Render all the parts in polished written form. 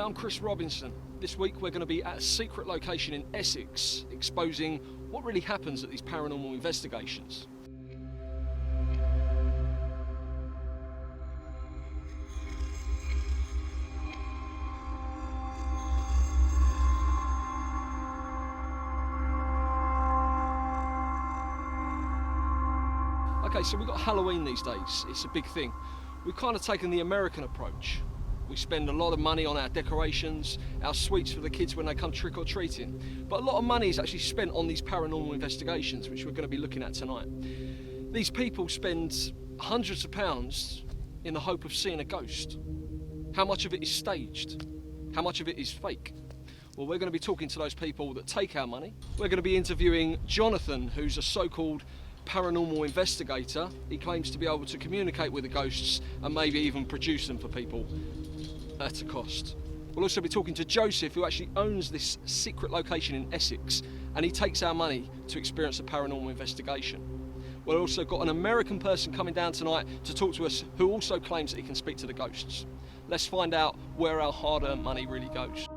I'm Chris Robinson. This week we're going to be at a secret location in Essex, exposing what really happens at these paranormal investigations. Okay, so we've got Halloween these days. It's a big thing. We've kind of taken the American approach. We spend a lot of money on our decorations, our sweets for the kids when they come trick-or-treating. But a lot of money is actually spent on these paranormal investigations, which we're going to be looking at tonight. These people spend hundreds of pounds in the hope of seeing a ghost. How much of it is staged? How much of it is fake? Well, we're going to be talking to those people that take our money. We're going to be interviewing Jonathan, who's a so-called paranormal investigator. He claims to be able to communicate with the ghosts and maybe even produce them for people at a cost. We'll also be talking to Joseph, who actually owns this secret location in Essex, and he takes our money to experience a paranormal investigation. We've also got an American person coming down tonight to talk to us who also claims that he can speak to the ghosts. Let's find out where our hard-earned money really goes.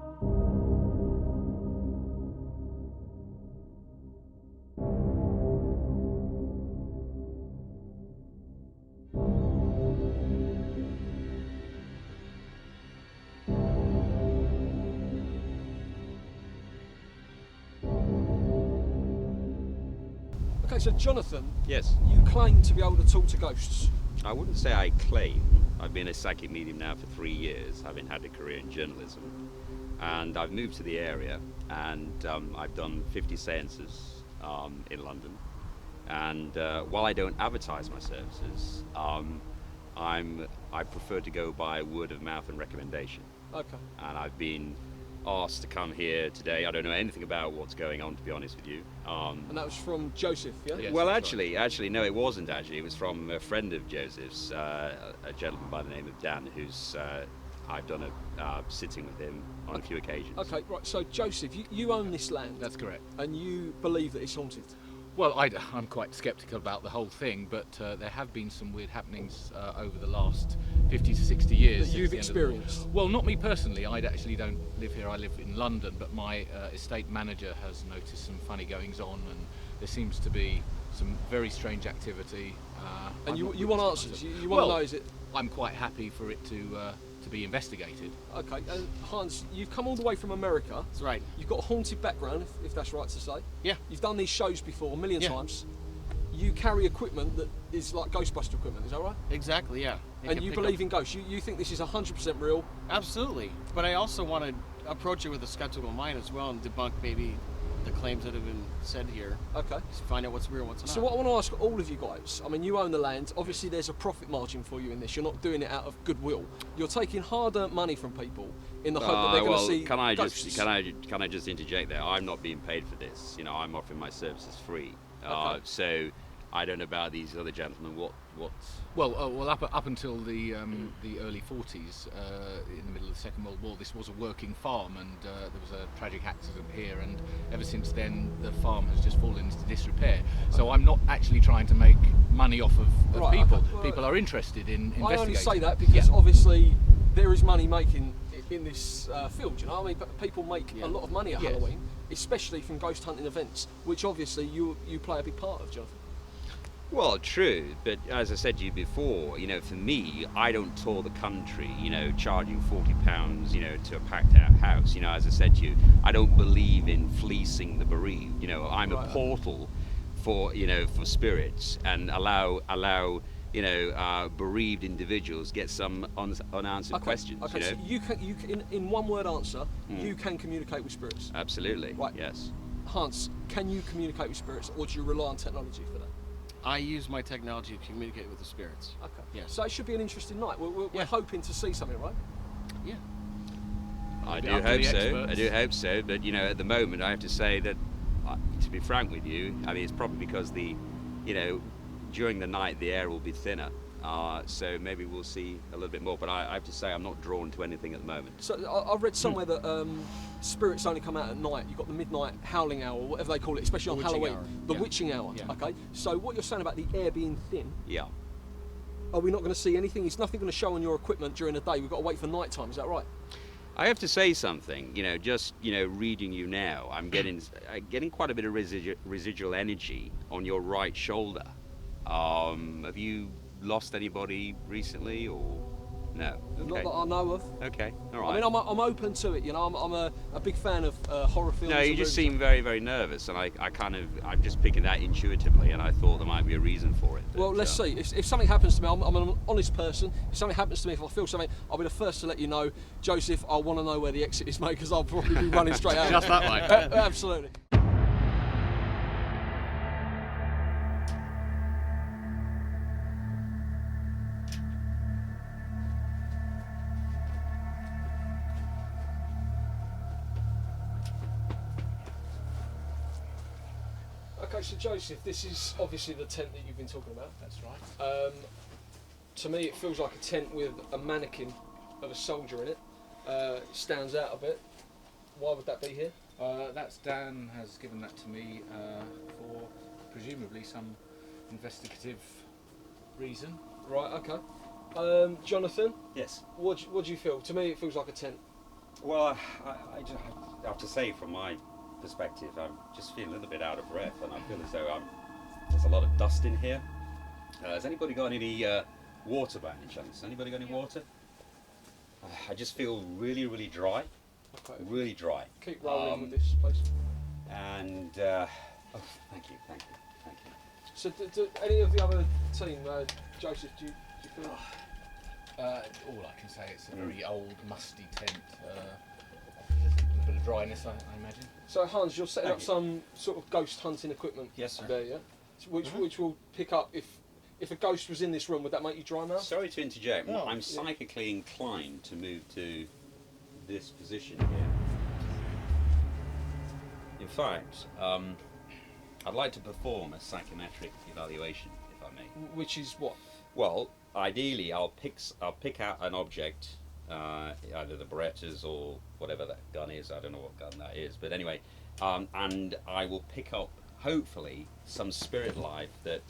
Okay, so Jonathan, yes, you claim to be able to talk to ghosts. I wouldn't say I claim. I've been a psychic medium now for 3 years, having had a career in journalism. And I've moved to the area, and I've done 50 seances in London. And while I don't advertise my services, I prefer to go by word of mouth and recommendation. Okay. And I've been asked to come here today. I don't know anything about what's going on, to be honest with you. And that was from Joseph, yeah? Yes, well, actually, no, it wasn't actually. It was from a friend of Joseph's, a gentleman by the name of Dan, who's I've done a sitting with him on a few occasions. Okay, right. So Joseph, you own this land. That's correct. And you believe that it's haunted. Well, I'm quite sceptical about the whole thing, but there have been some weird happenings over the last 50 to 60 years. That you've experienced? Well, not me personally. I actually don't live here. I live in London, but my estate manager has noticed some funny goings on, and there seems to be some very strange activity. And you want answers? You want to know, is it? I'm quite happy for it to be investigated. Okay, and Hans, you've come all the way from America. That's right. You've got a haunted background, if that's right to say. Yeah. You've done these shows before a million times. You carry equipment that is like Ghostbuster equipment, is that right? Exactly, yeah. And you believe in ghosts. You think this is 100% real? Absolutely. But I also want to approach it with a skeptical mind as well and debunk maybe the claims that have been said here. Okay. To find out what's real and what's not. So what I want to ask all of you guys, I mean, you own the land. Obviously, there's a profit margin for you in this. You're not doing it out of goodwill. You're taking hard-earned money from people in the hope that they're going to see ghosts. Can I just interject there? I'm not being paid for this. You know, I'm offering my services free. Okay. So I don't know about these other gentlemen. What? Well, up until the early 40s, in the middle of the Second World War, this was a working farm, and there was a tragic accident here, and ever since then the farm has just fallen into disrepair. So I'm not actually trying to make money off of people. Okay. Well, people are interested in investigating. I only say that because obviously there is money making in this field, you know. I mean, people make a lot of money at Halloween, especially from ghost hunting events, which obviously you play a big part of, Jonathan. Well, true, but as I said to you before, you know, for me, I don't tour the country, you know, charging £40, you know, to a packed out house. You know, as I said to you, I don't believe in fleecing the bereaved. You know, I'm a portal for, you know, for spirits, and allow you know, bereaved individuals get some unanswered questions. Okay, you know? so you can in one word answer, you can communicate with spirits. Absolutely. Right. Yes. Hans, can you communicate with spirits, or do you rely on technology for that? I use my technology to communicate with the spirits. Okay. Yes. So it should be an interesting night. We're hoping to see something, right? Yeah. I do hope so. I do hope so. But you know, at the moment, I have to say that, to be frank with you, I mean, it's probably because you know, during the night the air will be thinner. So maybe we'll see a little bit more, but I have to say I'm not drawn to anything at the moment. So I read somewhere that spirits only come out at night. You've got the midnight howling hour, whatever they call it, especially on Halloween. The witching hour. Yeah. Okay. So what you're saying about the air being thin? Yeah. Are we not going to see anything? Is nothing going to show on your equipment during the day? We've got to wait for night time. Is that right? I have to say something, just, reading you now, I'm getting quite a bit of residual energy on your right shoulder. Have you lost anybody recently, or no? Not that I know of. Okay, all right. I mean, I'm open to it. I'm a big fan of horror films. No, you and just movies. seem very, very nervous, and I'm just picking that intuitively, and I thought there might be a reason for it. Well, let's see. If something happens to me, I'm an honest person. If something happens to me, if I feel something, I'll be the first to let you know. Joseph, I want to know where the exit is, mate, because I'll probably be running straight out. Just that way. Absolutely. Okay, so Joseph, this is obviously the tent that you've been talking about. That's right. To me, it feels like a tent with a mannequin of a soldier in it. It stands out a bit. Why would that be here? That's Dan has given that to me for presumably some investigative reason. Right, okay. Jonathan, Yes. what do you feel? To me, it feels like a tent. Well, I just have to say, from my perspective, I'm just feeling a little bit out of breath, and I feel as though there's a lot of dust in here. Has anybody got any water by any chance? Anybody got any water? I just feel really, really dry. Okay. Really dry. Keep rolling with this, please. And oh, thank you. So, do any of the other team, Joseph, do you feel? All I can say, it's a very old, musty tent. There's a little bit of dryness, I imagine. So, Hans, you're setting up Thank you. some sort of ghost hunting equipment. Yes, sir. There, yeah. Which will pick up if a ghost was in this room. Would that make you dry mouth? Sorry to interject. No. I'm psychically inclined to move to this position here. In fact, I'd like to perform a psychometric evaluation, if I may. Which is what? Well, ideally, I'll pick out an object, either the Berettas or whatever that gun is. I don't know what gun that is, but anyway, and I will pick up, hopefully, some spirit life that,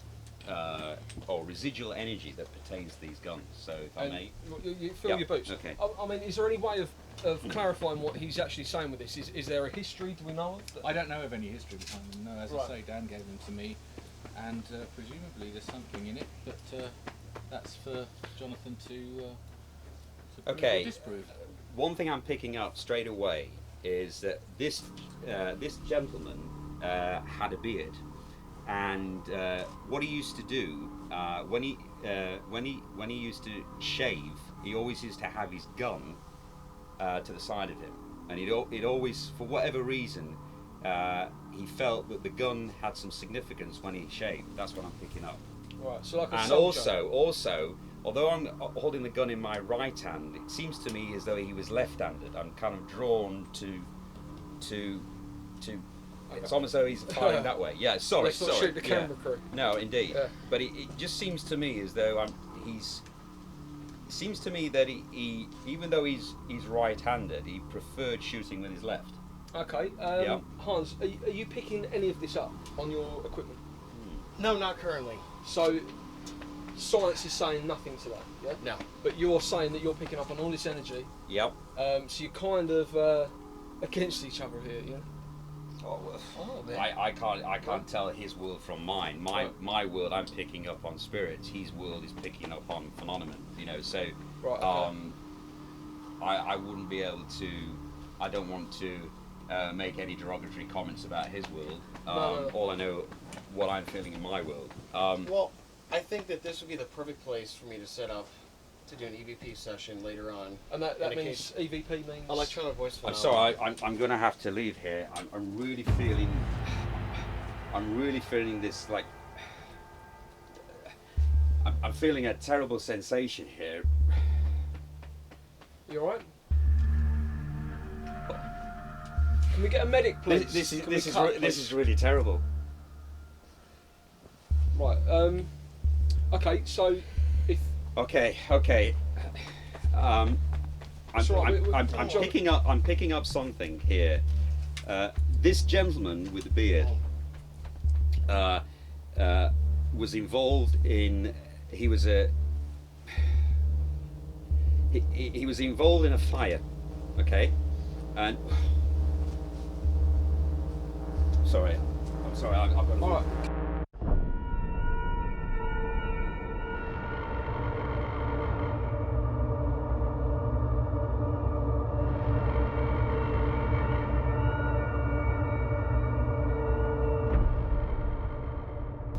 or residual energy that pertains to these guns. So, if I may. You fill Yeah, your boots. okay. I mean, is there any way of clarifying what he's actually saying with this? Is there a history? Do we know of? I don't know of any history behind them. No, as Right. I say, Dan gave them to me, and presumably there's something in it, but that's for Jonathan to prove Okay. or disprove. One thing I'm picking up straight away is that this gentleman had a beard, and what he used to do when he used to shave, he always used to have his gun to the side of him, and he'd always, for whatever reason, he felt that the gun had some significance when he shaved. That's what I'm picking up. Right. So like a And soldier. also, although I'm holding the gun in my right hand, it seems to me as though he was left-handed. I'm kind of drawn to. It's almost as though he's firing that way. Yeah, sorry. Let's not shoot the yeah. camera crew. No, indeed. Yeah. But it just seems to me as though It seems to me that he even though he's right-handed, he preferred shooting with his left. Okay. Yeah. Hans, are you picking any of this up on your equipment? No, not currently. So, science is saying nothing to that, yeah? No. But you're saying that you're picking up on all this energy, Yep. so you're kind of against each other here, yeah? Oh, well, Oh, man. I can't tell his world from mine. My world, I'm picking up on spirits. His world is picking up on phenomenon. So Right, okay. I wouldn't be able to. I don't want to make any derogatory comments about his world. No. All I know, what I'm feeling in my world. Well, I think that this would be the perfect place for me to set up to do an EVP session later on. And that in a means EVP means... Electronic voice I'm phenomenon. sorry. I'm going to have to leave here. I'm really feeling. I'm really feeling this like. I'm feeling a terrible sensation here. You alright? Can we get a medic, please? This Can we is cut, this please? is really terrible. Right, okay, so if... Okay. I'm It's all right, I'm picking up something here. This gentleman with the beard was involved in. He was involved in a fire. Okay, and sorry, I'm sorry. I've got. All right.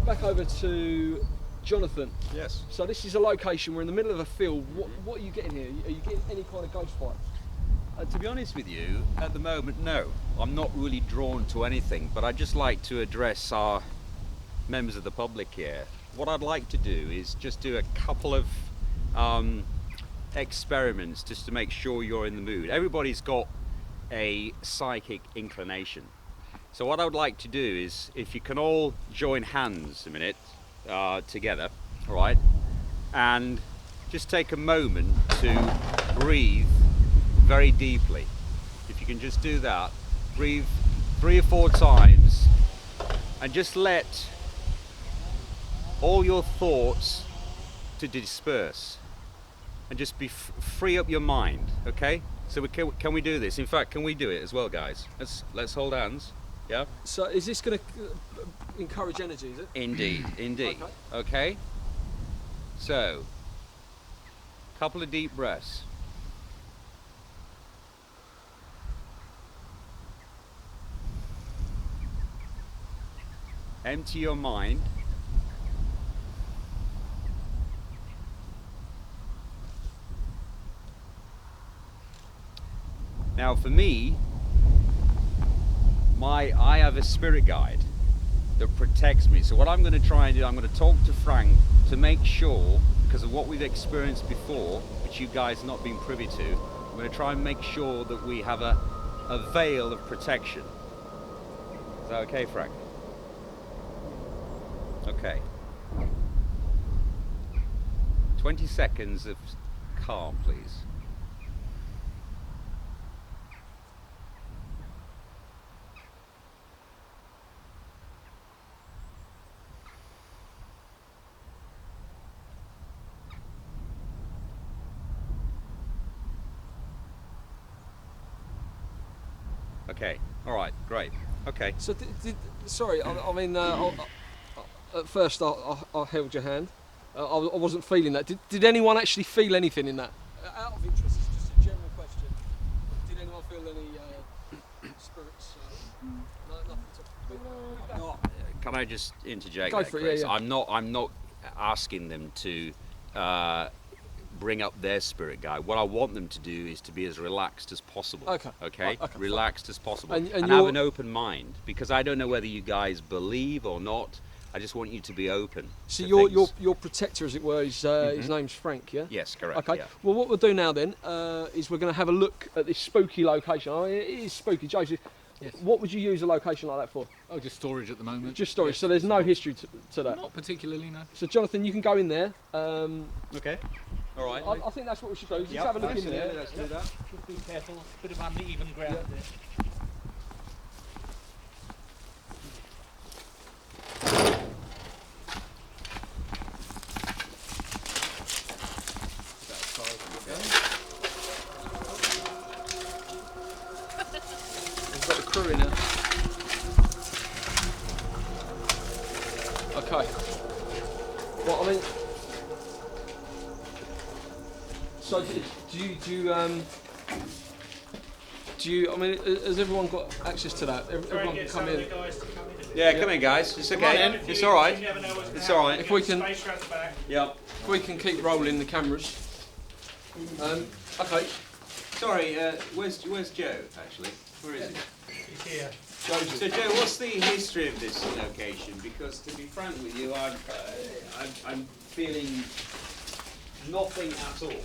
Back over to Jonathan. Yes. So this is a location. We're in the middle of a field. What are you getting here? Are you getting any kind of ghost fight? To be honest with you, at the moment, no. I'm not really drawn to anything, but I'd just like to address our members of the public here. What I'd like to do is just do a couple of experiments just to make sure you're in the mood. Everybody's got a psychic inclination. So what I would like to do is, if you can all join hands a minute together, all right, and just take a moment to breathe very deeply. If you can just do that, breathe 3 or 4 times, and just let all your thoughts to disperse, and just be free up your mind. Okay? So can we do this? In fact, can we do it as well, guys? Let's hold hands. Yeah. So is this going to encourage energy? Is it? Indeed, indeed. Okay. So, couple of deep breaths. Empty your mind. Now for me, I have a spirit guide that protects me. So what I'm going to try and do, I'm going to talk to Frank to make sure, because of what we've experienced before, which you guys have not been privy to, I'm going to try and make sure that we have a veil of protection. Is that okay, Frank? Okay. 20 seconds of calm, please. Okay, all right, great. Okay. So sorry, I mean, at first I held your hand. I wasn't feeling that. Did anyone actually feel anything in that? Out of interest, it's just a general question. Did anyone feel any spirits? No, nothing to. No. Can I just interject? Go there, for it, Chris? yeah. I'm not asking them to bring up their spirit guide. What I want them to do is to be as relaxed as possible. Okay. Okay. Okay. Relaxed as possible, And and have an open mind, because I don't know whether you guys believe or not. I just want you to be open. So to your protector, as it were, is his name's Frank, yeah? Yes, correct. Okay. Yeah. Well, what we'll do now then is we're going to have a look at this spooky location. I mean, it is spooky, Joseph. Yes. What would you use a location like that for? Oh, just storage at the moment. Just storage. Yes. So there's no history to that. Not particularly, no. So Jonathan, you can go in there. Okay. All right. I think that's what we should do. Just Yep, have a look in absolutely, there. Let's do that. Just be careful, bit of uneven ground there. We've got the crew in here. Okay. Well, I mean, so do you? I mean, has everyone got access to that? Everyone can come in. Yeah, come in, guys. It's okay. It's all right. It's all right. If we can, Yeah. if we can keep rolling the cameras. Okay. Sorry. Where's Joe? Actually, where is he? He's here. So Joe, what's the history of this location? Because to be frank with you, I'm feeling nothing at all.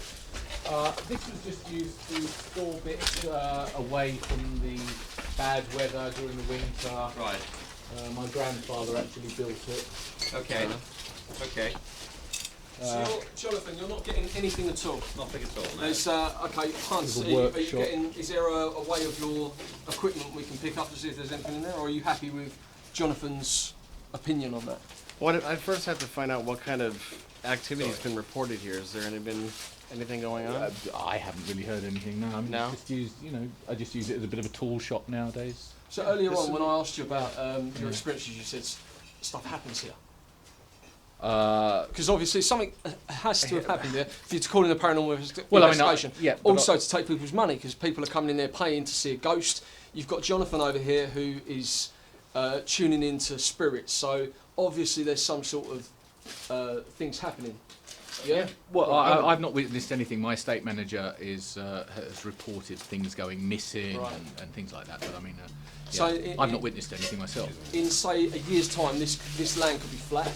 This was just used to store bits away from the bad weather during the winter. Right. My grandfather actually built it. Okay. Okay. So Jonathan, you're not getting anything at all. Nothing at all. No. There's okay, Hans. There's a Are you workshop. getting? Is there a way of your equipment we can pick up to see if there's anything in there, or are you happy with Jonathan's opinion on that? Well, I first have to find out what kind of activity's been reported here? Has there been anything going on? I haven't really heard anything. No, I mean, No? just used, I just use it as a bit of a tool shop nowadays. So earlier on, when I asked you about your experiences, you said stuff happens here. Because obviously something has to have happened there for you to call in a paranormal investigation. Also to take people's money, because people are coming in there paying to see a ghost. You've got Jonathan over here who is tuning into spirits. So obviously there's some sort of things happening. Yeah. Well, I've not witnessed anything. My estate manager has reported things going missing and things like that. But I mean, I've not witnessed anything myself. In say a year's time, this land could be flat.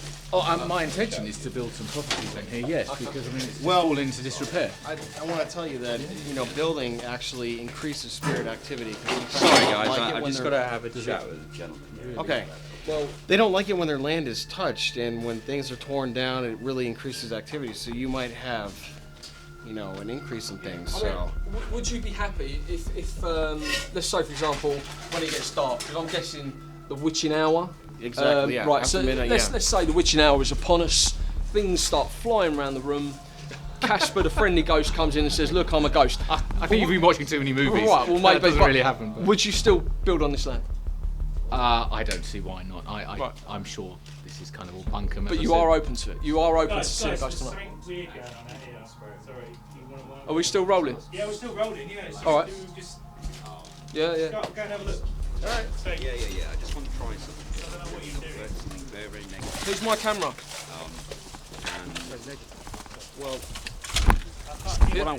My intention is to build some properties in here. Yes, because I mean it's all into disrepair. I want to tell you that building actually increases spirit activity. Sorry guys, I've just got to have a chat with the gentleman. Okay. Well, they don't like it when their land is touched, and when things are torn down, it really increases activity. So you might have, an increase in things. So, would you be happy if let's say, for example, when it gets dark? Because I'm guessing the witching hour. Exactly. Yeah. Right. After So midnight, let's say the witching hour is upon us. Things start flying around the room. Casper, the friendly ghost, comes in and says, "Look, I'm a ghost." I think you've been watching too many movies. Right. Well, maybe that doesn't really happen. But. Would you still build on this land? I don't see why not. I'm sure this is kind of all bunkum. But you are open to it. You are open to Guys, seeing a ghost there's tonight. something weird going on out here. Sorry. You wanna Are we still rolling? Yeah, we're still rolling. Yeah. It's All right. Just Yeah. go and have a look. All right. So, Yeah. I just want to try something. I don't know what you're doing. Something very, very negative. Here's my camera.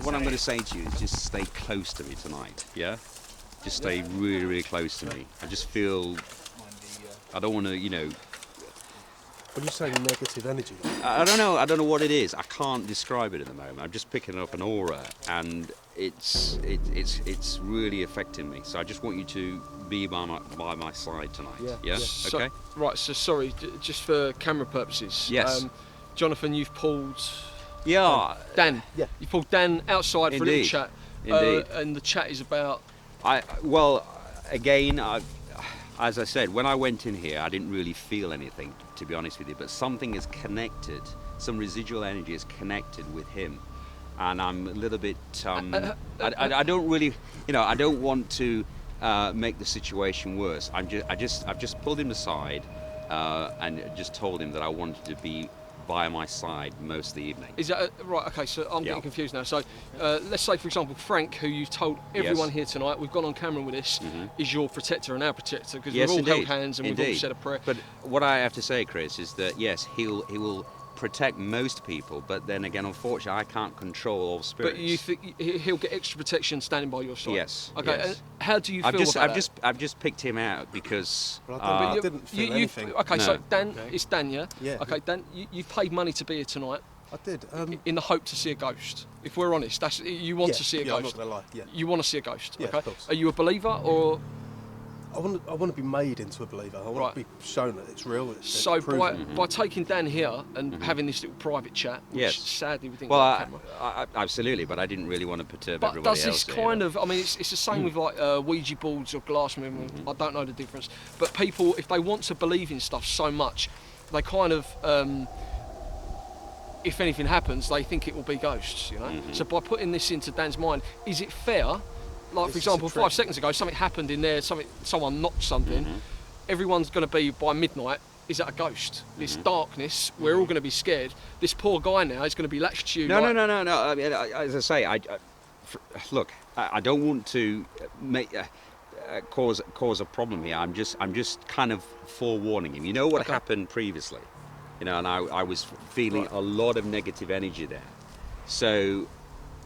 What I'm going to say to you is just stay close to me tonight, yeah? Just stay really, really close to me. I just feel, I don't want to, When you say negative energy, I don't know what it is. I can't describe it at the moment. I'm just picking up an aura, and it's really affecting me. So I just want you to be by my side tonight. Yeah. So, Okay. right. So sorry, just for camera purposes. Yes. Jonathan, you've pulled Yeah. Dan. Yeah. You pulled Dan outside for a little Indeed. chat. Indeed. And the chat is about. As I said, when I went in here, I didn't really feel anything, to be honest with you. But something is connected. Some residual energy is connected with him, and I'm a little bit. I don't really, I don't want to make the situation worse. I've just pulled him aside and just told him that I wanted to be by my side most of the evening. Is that right? Okay, so I'm getting confused now. So let's say, for example, Frank, who you've told everyone here tonight, we've gone on camera with this, is your protector and our protector, because we've all held hands and we've all said a prayer. But what I have to say, Chris, is that yes, he will protect most people, but then again, unfortunately, I can't control all spirits. But you think he'll get extra protection standing by your side? Yes. Okay. Yes. And how do you feel about that? I've just picked him out because. Well, I didn't feel anything. Okay, No. so Dan, it's Dan, yeah? Yeah. Okay, Dan, you've paid money to be here tonight I did. in the hope to see a ghost. If we're honest, that's you want to see a yeah, I'm ghost. not gonna lie. Yeah. You want to see a ghost. Yeah, okay. of course. Are you a believer or? I want to be made into a believer. I want Right. to be shown that it's real. It's So proven. by taking Dan here and having this little private chat, which Yes. sadly we think Well, on camera. I, absolutely, but I didn't really want to perturb But everybody does else. this here. kind of, I mean, it's the same with like Ouija boards or glass movement, I don't know the difference. But people, if they want to believe in stuff so much, they kind of, if anything happens, they think it will be ghosts, you know? So by putting this into Dan's mind, is it fair? Like, for It's just a example, trick. 5 seconds ago, something happened in there, someone knocked something, everyone's going to be, by midnight, is that a ghost? This darkness, we're all going to be scared. This poor guy now is going to be latched to you. No. like, I mean, as I say, look, I don't want to make cause a problem here. I'm just kind of forewarning him. You know what happened previously, and I was feeling a lot of negative energy there. So,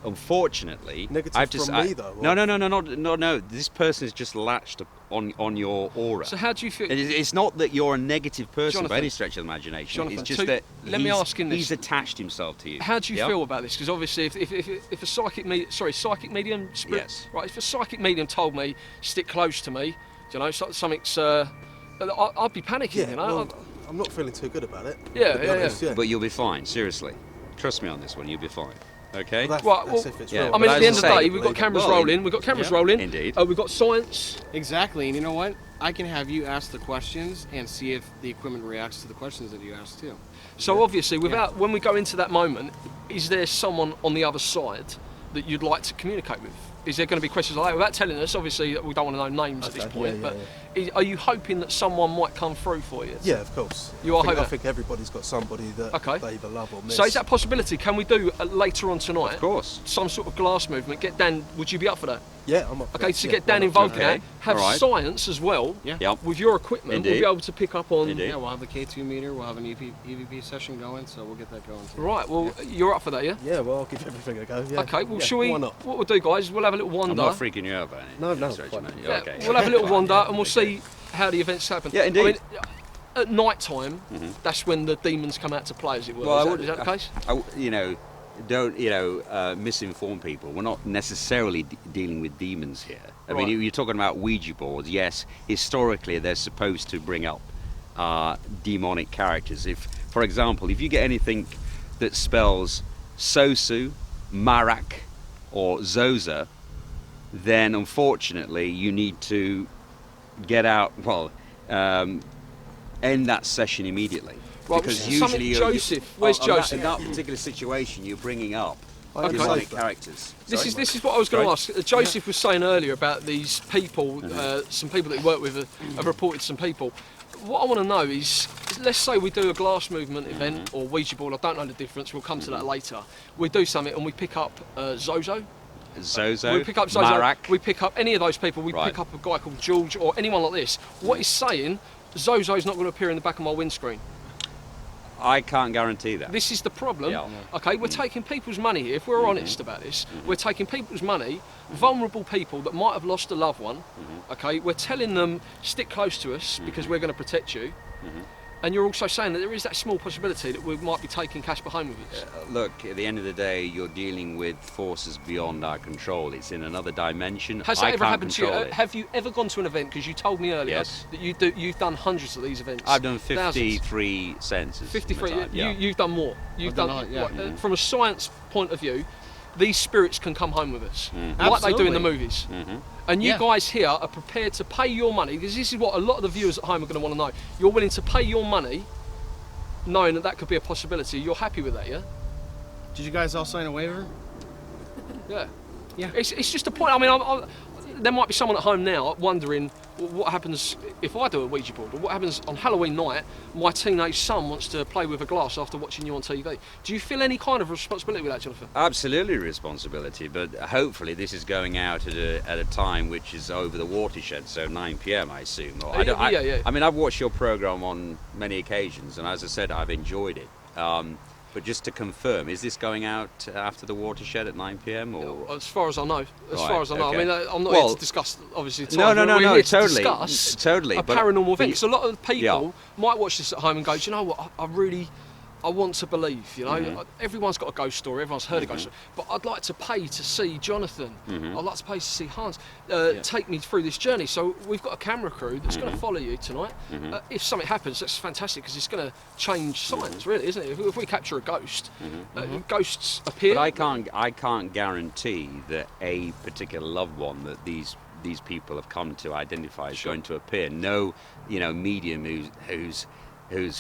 unfortunately, Negative from me, though, No, or- no. This person is just latched on your aura. So how do you feel? It's not that you're a negative person by Jonathan, any stretch of the imagination. Jonathan, it's just so that let me ask him this. he's attached himself to you. How do you Yeah? feel about this? Because obviously, if a psychic medium, spirit, Yes. right? If a psychic medium told me stick close to me, you know, something's, I'd be panicking, Yeah, you know. well, I'm not feeling too good about it. Yeah, to be yeah, honest, But you'll be fine, seriously. Trust me on this one, you'll be fine. Okay. Well, Right, that's well, if it's yeah, real. I mean, But at the end as of I the say, day, we've got cameras well, rolling. We've got cameras yeah. rolling. Indeed. We've got science. Exactly, and you know what? I can have you ask the questions and see if the equipment reacts to the questions that you ask too. So obviously, when we go into that moment, is there someone on the other side that you'd like to communicate with? Is there going to be questions like that? Without telling us, obviously, we don't want to know names at this Okay, point, yeah, but are you hoping that someone might come through for you? Yeah, of course. You are I hoping? think everybody's got somebody that Okay. they either love or miss. So is that a possibility? Can we do later on tonight? Of course. Some sort of glass movement. Get Dan. Would you be up for that? Yeah, I'm up for Okay, that. to Yeah, get Dan why not? involved in Okay, that, have alright. science as well. Yeah. Yep. With your equipment, Indeed. we'll be able to pick up on. Indeed. Yeah, we'll have the K2 meter, we'll have an EVP session going, so we'll get that going too. Right. Well, you're up for that, yeah? Yeah, well, I'll give everything a go. Yeah. Okay. Well, yeah, shall we? Why not? What we'll do, guys, is we'll have a little wander. I'm not freaking you out, Annie. No, Sorry, fine. mate. Yeah, Okay. we'll have a little Fine, wander yeah. and we'll see how the events happen. Yeah, indeed. I mean, at night time, that's when the demons come out to play, as it were. Well, Is that the case? Don't misinform people. We're not necessarily dealing with demons here. I Right. mean, you're talking about Ouija boards. Yes, historically they're supposed to bring up demonic characters. If, for example, if you get anything that spells Sosu, Marak, or Zoza, then unfortunately you need to get out. Well, end that session immediately. Right, Because something- usually Joseph, where's Joseph? In that particular situation, you're bringing up Okay. demonic characters. This Sorry? is what I was going to Sorry? ask. Joseph was saying earlier about these people, some people that he worked with have reported some people. What I want to know is, let's say we do a glass movement event or Ouija board, I don't know the difference, we'll come to that later. We do something and we pick up Zozo. Zozo, We pick up Zozo, Marak. we pick up any of those people, we Right. pick up a guy called George or anyone like this. What he's saying, Zozo's not going to appear in the back of my windscreen. I can't guarantee that. This is the problem. Yeah. Okay, we're taking people's money here. If we're honest about this, we're taking people's money, vulnerable people that might have lost a loved one. Okay, we're telling them stick close to us because we're going to protect you. And you're also saying that there is that small possibility that we might be taking Casper home with us. Look, at the end of the day, you're dealing with forces beyond our control. It's in another dimension. Has I that ever can't happened to you? control it. Have you ever gone to an event? Because you told me earlier Yes. that you've done hundreds of these events. I've done Thousands. 53 sentences. 53. in my time, yeah. You've done more. You've I've done done a lot, yeah. right, from a science point of view. These spirits can come home with us, Mm-hmm. like they do in the Absolutely. movies. And you Yeah. guys here are prepared to pay your money, because this is what a lot of the viewers at home are going to want to know. You're willing to pay your money, knowing that that could be a possibility. You're happy with that, yeah? Did you guys all sign a waiver? Yeah. Yeah. It's just a point. I mean, there might be someone at home now wondering, well, what happens if I do a Ouija board, or what happens on Halloween night? My teenage son wants to play with a glass after watching you on TV. Do you feel any kind of responsibility with that, Jonathan? Absolutely responsibility, but hopefully this is going out at a time which is over the watershed, so 9 p.m. I assume. Or Yeah. I mean, I've watched your program on many occasions, and as I said, I've enjoyed it. But just to confirm, is this going out after the watershed at 9 p.m. or? As far as I know. As Right, far as I know. okay. I mean, I'm not Well, here to discuss, obviously, the No, time. no, We're no, here to totally, discuss totally. a but- paranormal but event. you- So a lot of people Yeah. might watch this at home and go, do you know what? I want to believe, you know. Mm-hmm. Everyone's got a ghost story, everyone's heard a ghost story. But I'd like to pay to see Jonathan. Mm-hmm. I'd like to pay to see Hans take me through this journey. So we've got a camera crew that's going to follow you tonight. If something happens, that's fantastic, because it's going to change science, really, isn't it? If we capture a ghost, ghosts appear. But I can't guarantee that a particular loved one that these people have come to identify is going to appear. No, medium who's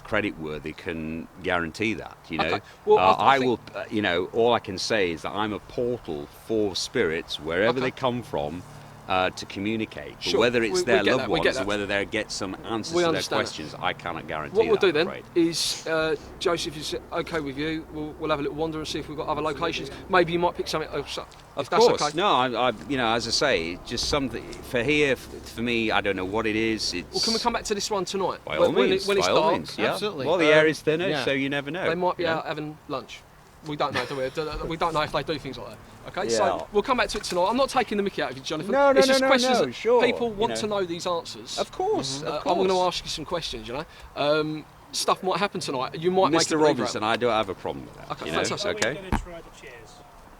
creditworthy can guarantee that. Okay. Well, I think- will. All I can say is that I'm a portal for spirits wherever Okay. they come from. To communicate, but Sure. whether it's We their get loved that, we get ones or that. whether they get some answers We to their understand that. questions, I cannot guarantee. What we'll do I'm then afraid. is, Joseph, is it okay with you? We'll have a little wander and see if we've got other locations. Maybe you might pick something else up. Of if that's course, okay. no. As I say, just something for me. I don't know what it is. It's Well, can we come back to this one tonight? by all when means, when it's by all dark, means, yeah. Absolutely. Well, the air is thinner, yeah. so you never know. they might be you know? out having lunch. We don't know, do we? We don't know if they do things like that. Okay, Yeah. so we'll come back to it tonight. I'm not taking the mickey out of you, Jonathan. No, it's just no, questions no, that sure, people you want know. to know these answers. Of course, of I'm course. going to ask you some questions. Stuff might happen tonight. You might make a Mr. believer out of Robinson, it. I don't have a problem with that. Okay, you know? fantastic. Are we Okay. going to try the chairs?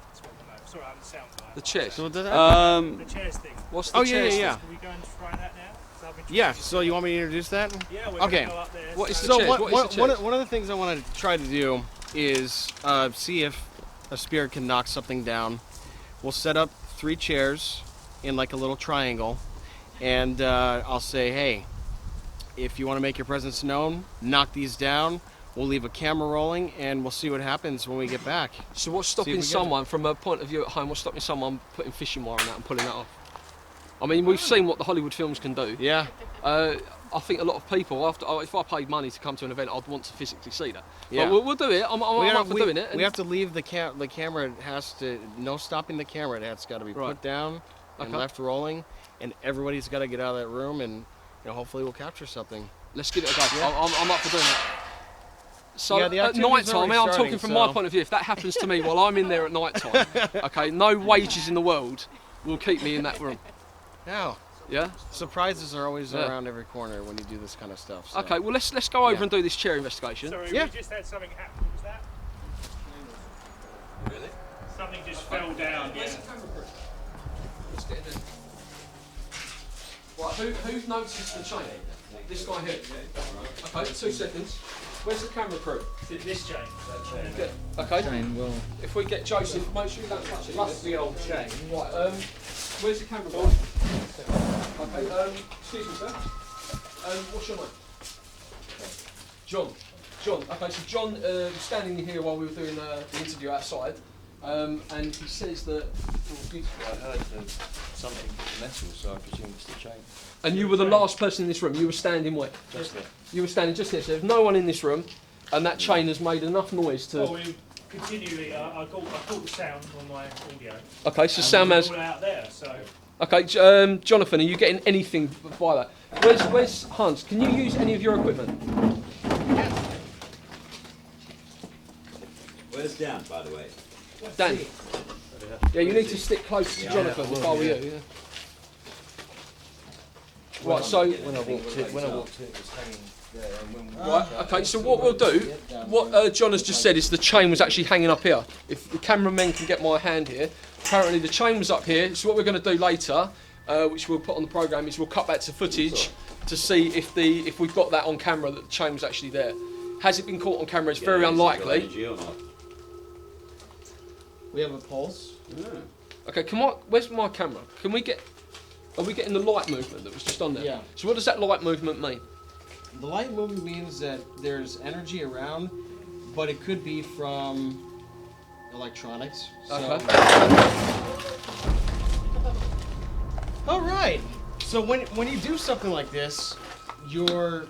That's what I know. Sorry, I'm the sound guy. The chairs. So we'll do that? The chairs thing. What's the Oh, yeah, chairs? yeah. Can we go and try that now? 'Cause I've been Yeah, trying- so you want me to introduce that? Yeah, we're Okay. going to go up there. What is the So chairs? What is the chairs? one of the things I want to try to do is see if a spirit can knock something down. We'll set up 3 chairs in like a little triangle, and I'll say, hey, if you want to make your presence known, knock these down. We'll leave a camera rolling, and we'll see what happens when we get back. So what's stopping someone, from a point of view at home, what's stopping someone putting fishing wire on that and pulling that off? I mean, we've seen what the Hollywood films can do. Yeah. I think a lot of people, if I paid money to come to an event, I'd want to physically see that. Yeah. But we'll do it. I'm up for doing it. We have to leave the camera. It has to, no stopping the camera. It's got to be put down and left rolling, and everybody's got to get out of that room, and hopefully we'll capture something. Let's give it a go. Yeah. I'm up for doing it. So yeah, at night time, I'm talking from my point of view, if that happens to me while I'm in there at night time, okay, no wages in the world will keep me in that room. Now, yeah? Surprises are always around every corner when you do this kind of stuff. So. Okay, well let's go over and do this chair investigation. Sorry, we just had something happen. What was that? Really? Something just fell down. Where's Yeah. the camera crew? Let's get in there. Right, who's noticed the chain? This guy here. Okay, 2 seconds. Where's the camera crew? This chain. Yeah. Okay. Well, If we get Joseph, make sure you don't touch it. plus the old chain. Right, where's the camera guy? Okay, excuse me, sir. What's your name? John. Okay, so John was standing here while we were doing the interview outside, and he says that. I heard something metal, so I presume it's the chain. And you were the last person in this room. You were standing where? Just there. You were standing just here. So there's no one in this room, and that chain has made enough noise to. Well, we continually. I caught the sound on my audio. Okay, so And sound we man's. were all out there, so. Okay, Jonathan, are you getting anything by that? Where's Hans? Can you use any of your equipment? Where's Dan, by the way? Dan. Yeah, you need to stick close to Jonathan if I were you. Yeah. Right, so. When I walked in, it was hanging there. And when we Right, okay, so what we'll do, what John has just said is the chain was actually hanging up here. If the cameramen can get my hand here, apparently the chain was up here. So what we're going to do later, which we'll put on the programme, is we'll cut back to footage to see if we've got that on camera, that the chain was actually there. Has it been caught on camera? It's very unlikely. We have a pulse. Okay, where's my camera? Are we getting the light movement that was just on there? Yeah. So what does that light movement mean? The light movement means that there's energy around, but it could be from electronics. So. Okay. All right. So when you do something like this, your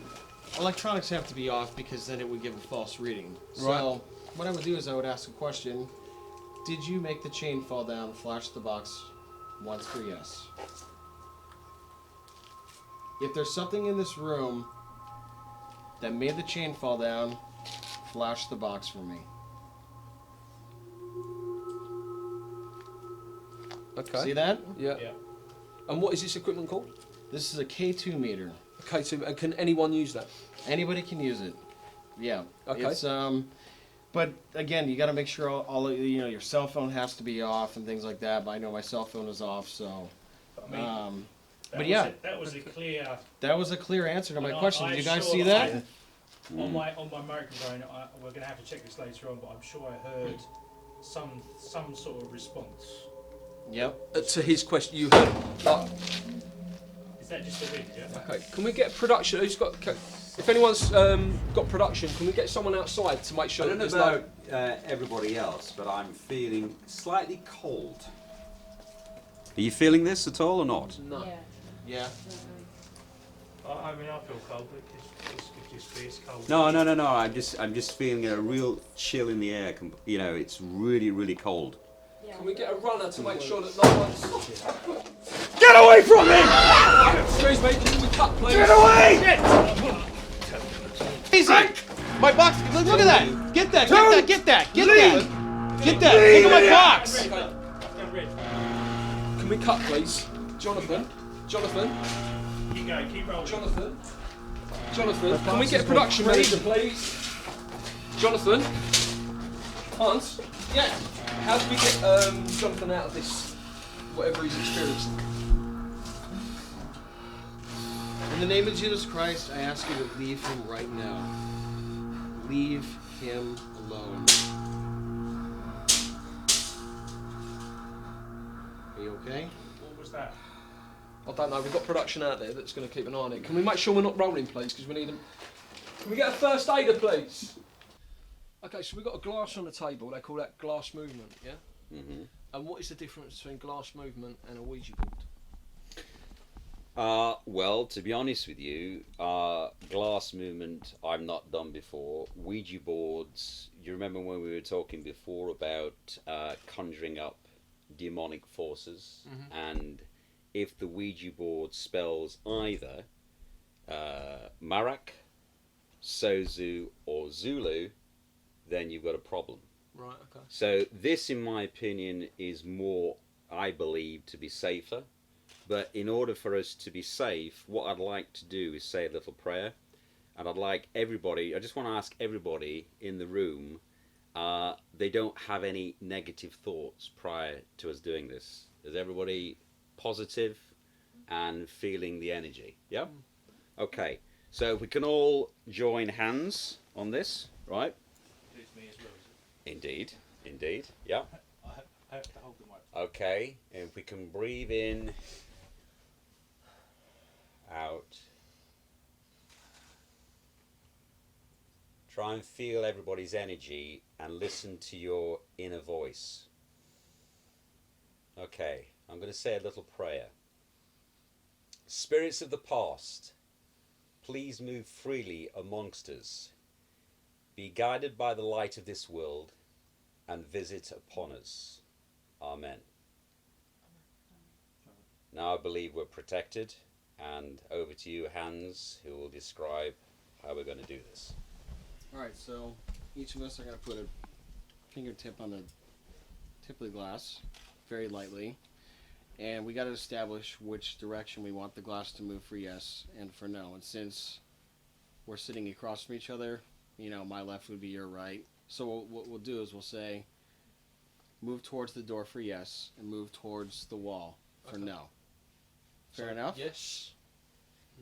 electronics have to be off because then it would give a false reading. Right. So what I would do is I would ask a question. Did you make the chain fall down? Flash the box once for yes. If there's something in this room that made the chain fall down, flash the box for me. Okay. See that? Yeah. And what is this equipment called? This is a K2 meter. Okay, so and can anyone use that? Anybody can use it. Yeah. Okay. It's but again, you got to make sure all your cell phone has to be off and things like that. But I know my cell phone is off, so. That was a clear. That was a clear answer to my And question. I Did you guys saw see that? On my microphone, we're going to have to check this later on, but I'm sure I heard some sort of response. Yep. To his question, you heard. Is that just the wind? Yeah. Okay. Can we get production? Who's got? If anyone's got production, can we get someone outside to make sure? I don't know that about everybody else, but I'm feeling slightly cold. Are you feeling this at all or not? No. Yeah. I mean, I feel cold, but this could just be as cold. No. I'm just feeling a real chill in the air. It's really, really cold. Can we get a runner to make sure that no one's? Get away from me! Excuse me, can we cut, please? Get away! Easy. My box. Look at that. Get that. Get that. Get that. Look at my box. Can we cut, please? Jonathan. Keep going, keep rolling. Jonathan, can we get a production manager, please? Jonathan. Hans. Yes. How do we get Jonathan out of this, whatever he's experiencing? In the name of Jesus Christ, I ask you to leave him right now. Leave him alone. Okay. What was that? I don't know. We've got production out there that's going to keep an eye on it. Can we make sure we're not rolling, please? Because we need them. Can we get a first aider, please? Okay, so we've got a glass on the table. They call that glass movement, yeah? Mm-hmm. And what is the difference between glass movement and a Ouija board? Well, to be honest with you, glass movement I've not done before. Ouija boards, you remember when we were talking before about conjuring up demonic forces? And if the Ouija board spells either Marak, Sozu or Zulu, then you've got a problem. Right, okay. So this, in my opinion, is more, I believe, to be safer. But in order for us to be safe, what I'd like to do is say a little prayer. And I'd like everybody, I just want to ask everybody in the room, they don't have any negative thoughts prior to us doing this. Is everybody positive and feeling the energy? Yeah? Okay. So if we can all join hands on this, right? It's me as well, is it? Indeed, indeed, yeah. I have to hold the mic. Okay, and if we can breathe in, out. Try and feel everybody's energy and listen to your inner voice. Okay, I'm going to say a little prayer. Spirits of the past, please move freely amongst us. Be guided by the light of this world and visit upon us. Amen. Now I believe we're protected, and over to you, Hans, who will describe how we're going to do this. Alright, so each of us are going to put a fingertip on the tip of the glass, very lightly, and we got to establish which direction we want the glass to move for yes and for no. And since we're sitting across from each other, you know, my left would be your right. So what we'll do is we'll say, move towards the door for yes, and move towards the wall for no. Fair enough? Yes.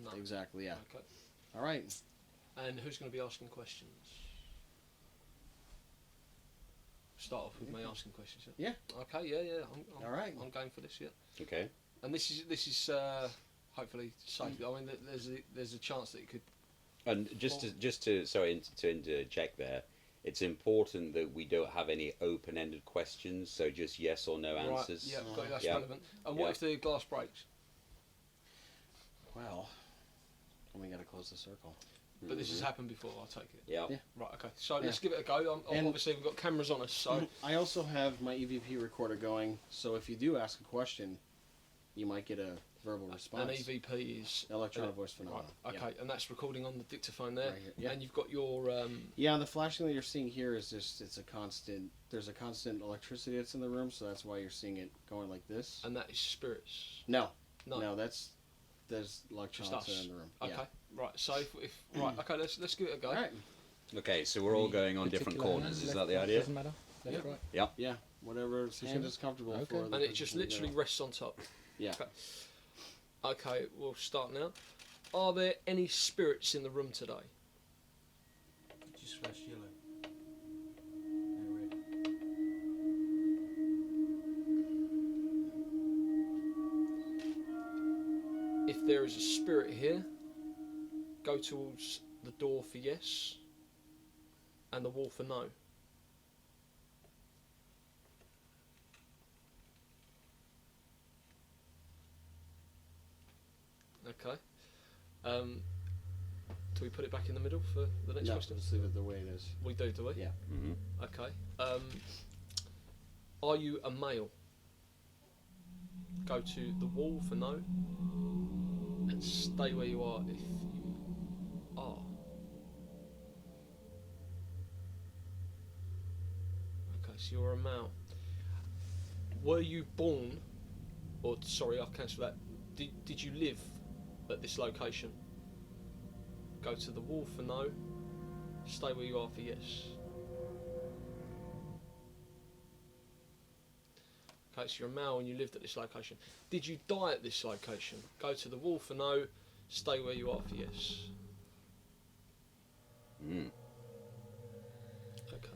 No. Exactly, yeah. Okay. All right. And who's going to be asking questions? Start off with me asking questions. Yeah. Okay. Yeah. I'm, All right. I'm going for this. Yeah. Okay. And this is hopefully safe. I mean, there's a chance that it could. And just to sorry to interject there, it's important that we don't have any open-ended questions. So just yes or no answers. Right. Yeah. That's Yeah. relevant. And what if the glass breaks? Well, we got to close the circle. But this has happened before, I take it. Yeah. Yeah. Right, okay. So let's give it a go. And- Obviously, we've got cameras on us, so... I also have my EVP recorder going, so if you do ask a question, you might get a verbal response. An EVP is... Electronic voice phenomenon. Right, okay, and that's recording on the dictaphone there. Right here, yeah. And you've got your... Yeah, the flashing that you're seeing here is just, it's a constant, there's a constant electricity that's in the room, so that's why you're seeing it going like this. and that is spirits. No, No. there's electronics us. in the room. Okay, Yeah. right, so if right, okay, let's give it a go. All right. Okay, so we're all going on different corners. Is that the idea? Doesn't matter. Left, Yeah. right. Yeah, whatever hand is comfortable Okay. for. the And it just person to literally go. rests on top. Yeah. Okay, we'll start now. Are there any spirits in the room today? Just flash yellow. If there is a spirit here, go towards the door for yes, and the wall for no. Okay. Do we put it back in the middle for the next No, question? just leave it the way it is. We do we? Yeah. Mm-hmm. Okay. Are you a male? Go to the wall for no, and stay where you are if you are. Okay, so you're a male. Were you born, or sorry, I'll cancel that. Did you live at this location? Go to the wall for no, stay where you are for yes. Okay, so you're a male and you lived at this location. Did you die at this location? Go to the wall for no, stay where you are for yes. Mm. Okay.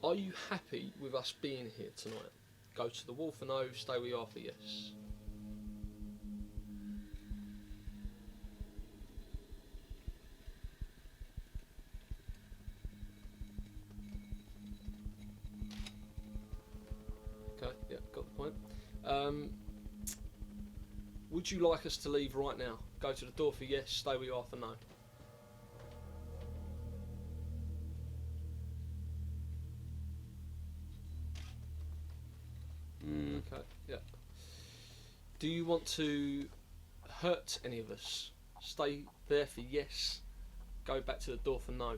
Are you happy with us being here tonight? Go to the wall for no, stay where you are for yes. Okay, yeah, got the point. Would you like us to leave right now? Go to the door for yes, stay where you are for no. Okay, yeah. Do you want to hurt any of us? Stay there for yes, go back to the door for no.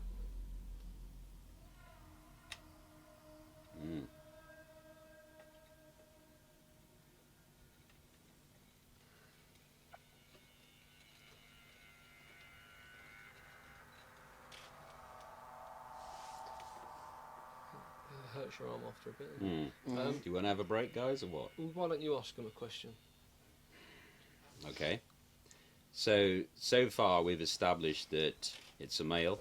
Hurts your arm after a bit. Do you want to have a break, guys, or what? Well, why don't you ask him a question? Okay. So far we've established that it's a male.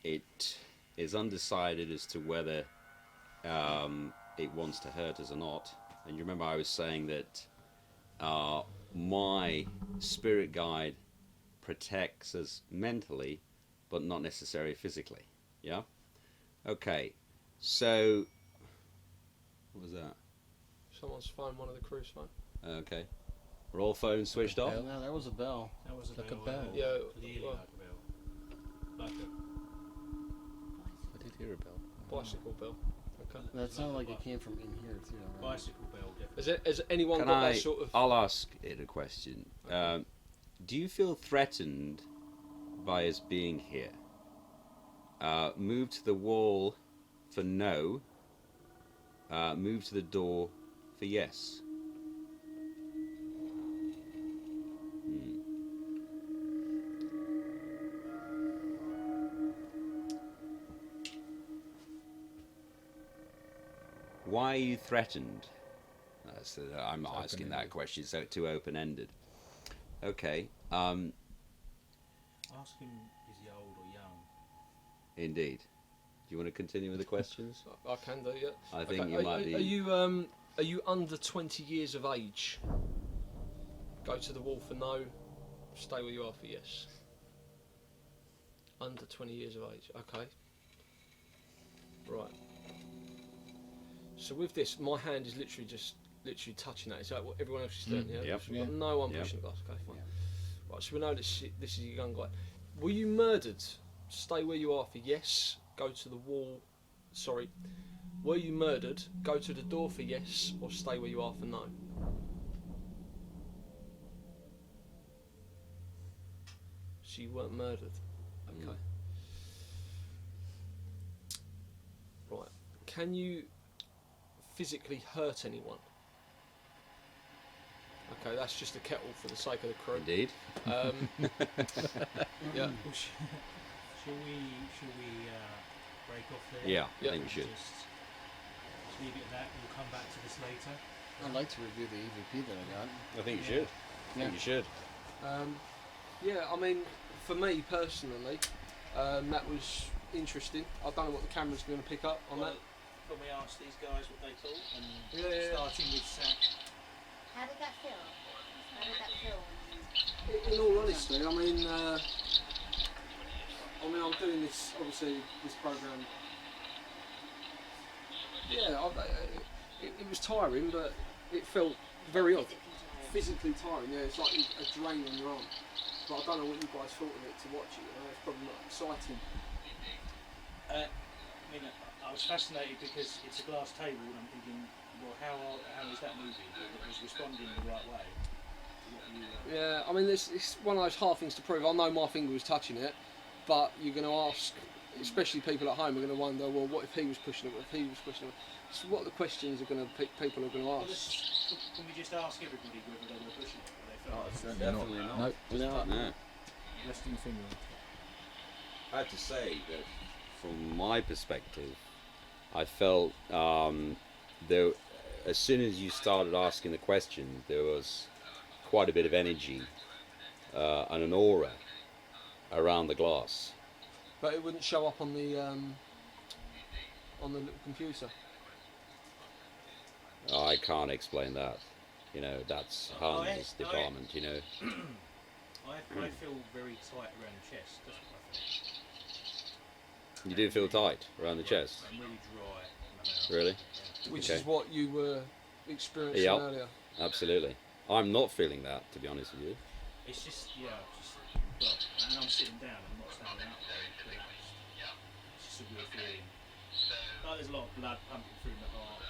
It is undecided as to whether it wants to hurt us or not. And you remember I was saying that my spirit guide protects us mentally, but not necessarily physically. Yeah? Okay. So, what was that? Someone's phone, one of the crew's phone. Okay. Were all phones switched off? No, there was a bell. That was Like a bell. Yeah, Clearly well, like a bell. Like a I did hear a bell. bicycle bell. Okay. That sounded like it came from in here too. Right? bicycle bell, definitely. Has anyone Can got I? that sort of? I'll ask it a question. Do you feel threatened by us being here? Move to the wall for no. Move to the door for yes. Why are you threatened? I'm asking that question, so too open-ended. Okay. Ask him, is he old or young? Indeed. Do you want to continue with the questions? I can do, yeah. I think you might be. Are you under 20 years of age? Go to the wall for no. Stay where you are for yes. Under 20 years of age. Okay. Right. So with this, my hand is literally touching that. Is that what everyone else is doing? Yeah. Yep. So we've got no one pushing the glass. Okay, fine. Right. So we know this is a young guy. Were you murdered? Stay where you are for yes. Go to the wall. Sorry. Were you murdered? Go to the door for yes, or stay where you are for no. So you weren't murdered. Okay. Right. Can you physically hurt anyone? Okay, that's just a kettle for the sake of the crew. Indeed. Yeah. Well, shall we break off there? Yeah, Yeah. I think we should. Just leave it at that. We'll come back to this later. I'd like to review the EVP that I got. I think you should. I think you should. Yeah, I mean, for me personally, that was interesting. I don't know what the camera's going to pick up on that. Can we ask these guys what they thought? And Yeah. starting with Sat. How did that feel? How did that feel? when you- In all honesty, I mean, I'm doing this, obviously, this program. Yeah, it was tiring, but it felt very odd. Physically tiring, yeah, it's like a drain on your arm. But I don't know what you guys thought of it to watch it, it's probably not exciting. I mean, I was fascinated because it's a glass table, and I'm thinking, well, how is that movie? It was responding the right way. Yeah, I mean, it's one of those hard things to prove. I know my finger was touching it, but you're going to ask, especially people at home, are going to wonder, well, what if he was pushing it? What if he was pushing it? So what the questions are going to people are going to ask? Can we just ask everybody whether they were pushing it? What they felt? Definitely not. Nope. No. Resting finger. I have to say that from my perspective, I felt there, as soon as you started asking the question, there was quite a bit of energy and an aura around the glass. But it wouldn't show up on the on the little computer? I can't explain that. You know, that's Hans' department. You know. I feel very tight around the chest. That's what I feel. You do feel tight around the chest. I'm really dry in my mouth. Really? Which Okay. is what you were experiencing Yep. earlier. Absolutely. I'm not feeling that, to be honest with you. It's just, well, and I'm sitting down, I'm not standing up there. It's just a weird feeling. Like there's a lot of blood pumping through my heart.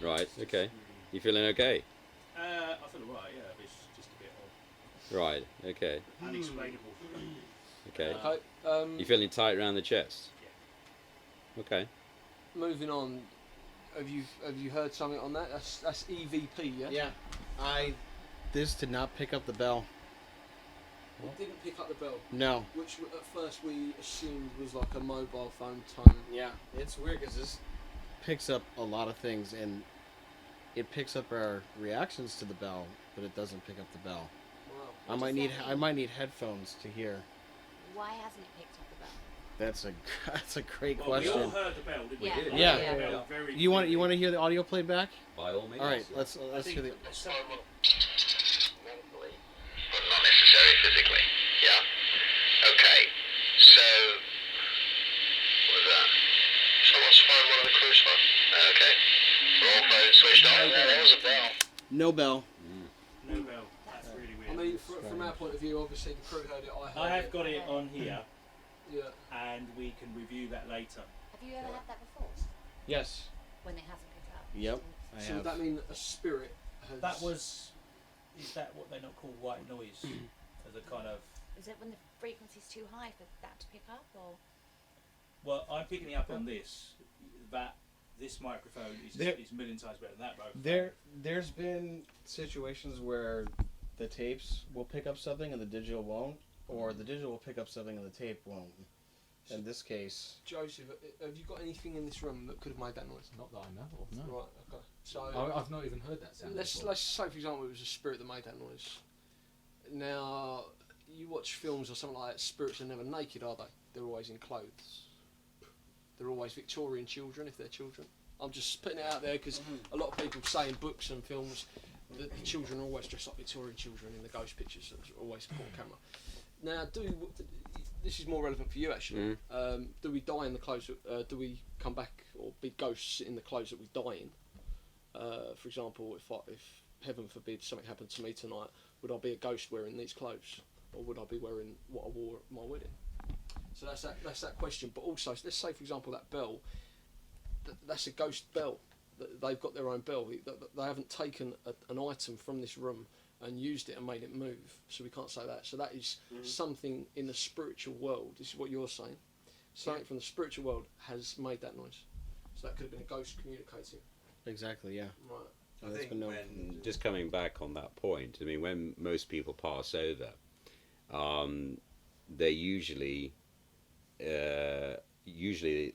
Right. It's Okay. really- You feeling okay? I feel alright, yeah, but it's just a bit odd. Right. Okay. Unexplainable. Okay. Okay. You feeling tight around the chest? Okay. Moving on. Have you heard something on that? That's EVP, yeah. Yeah. This did not pick up the bell. It didn't pick up the bell, No. which at first we assumed was like a mobile phone tone. Yeah. It's weird because this picks up a lot of things, and it picks up our reactions to the bell, but it doesn't pick up the bell. Wow. I might need headphones to hear. Why hasn't it picked up the bell? That's a great Well, we all question. heard the bell, didn't we? Yeah. We all Yeah. heard the bell very You want clearly. to hear the audio played back? By all means. All right. Let's I hear the. think But not necessarily physically. Yeah. Okay. So, what was that? Someone's phoned one of the crew's phone. Okay. We're all phones switched on. Yeah, there was a bell. No bell. no bell. That's really weird. I mean, from our point of view, obviously the crew heard it. I heard I have it. got it on here, Yeah. and we can review that later. Have you ever had that before? Yes. When it hasn't picked up? Yep. I So have. would that mean a spirit has... That was, is that what they not call white noise? As a kind of, Is it when the frequency's too high for that to pick up, or? well, I'm picking it up on this. That this microphone is There- is a million times better than that microphone. There's been situations where the tapes will pick up something and the digital won't, or the digital will pick up something and the tape won't. In this case, Joseph, have you got anything in this room that could have made that noise? Not that I know of. No. Right. Okay. So I've not even heard that sound. let's before. say, for example, it was a spirit that made that noise. Now, you watch films or something like that. Spirits are never naked, are they? They're always in clothes. They're always Victorian children, if they're children. I'm just putting it out there because a lot of people say in books and films that the children are always dressed like Victorian children in the ghost pictures. That's always caught on camera. Now, this is more relevant for you actually. Do we die in the clothes? Do we come back or be ghosts in the clothes that we die in? For example, if heaven forbid something happened to me tonight, would I be a ghost wearing these clothes, or would I be wearing what I wore at my wedding? So that's that question. But also, let's say for example that bell, that's a ghost bell. They've got their own bell. They haven't taken an item from this room and used it and made it move. So we can't say that. So that is something in the spiritual world. This is what you're saying. Something from the spiritual world has made that noise. So that could have been a ghost communicating. exactly, yeah. Right. I That's think been known. when, just coming back on that point, I mean, when most people pass over, they usually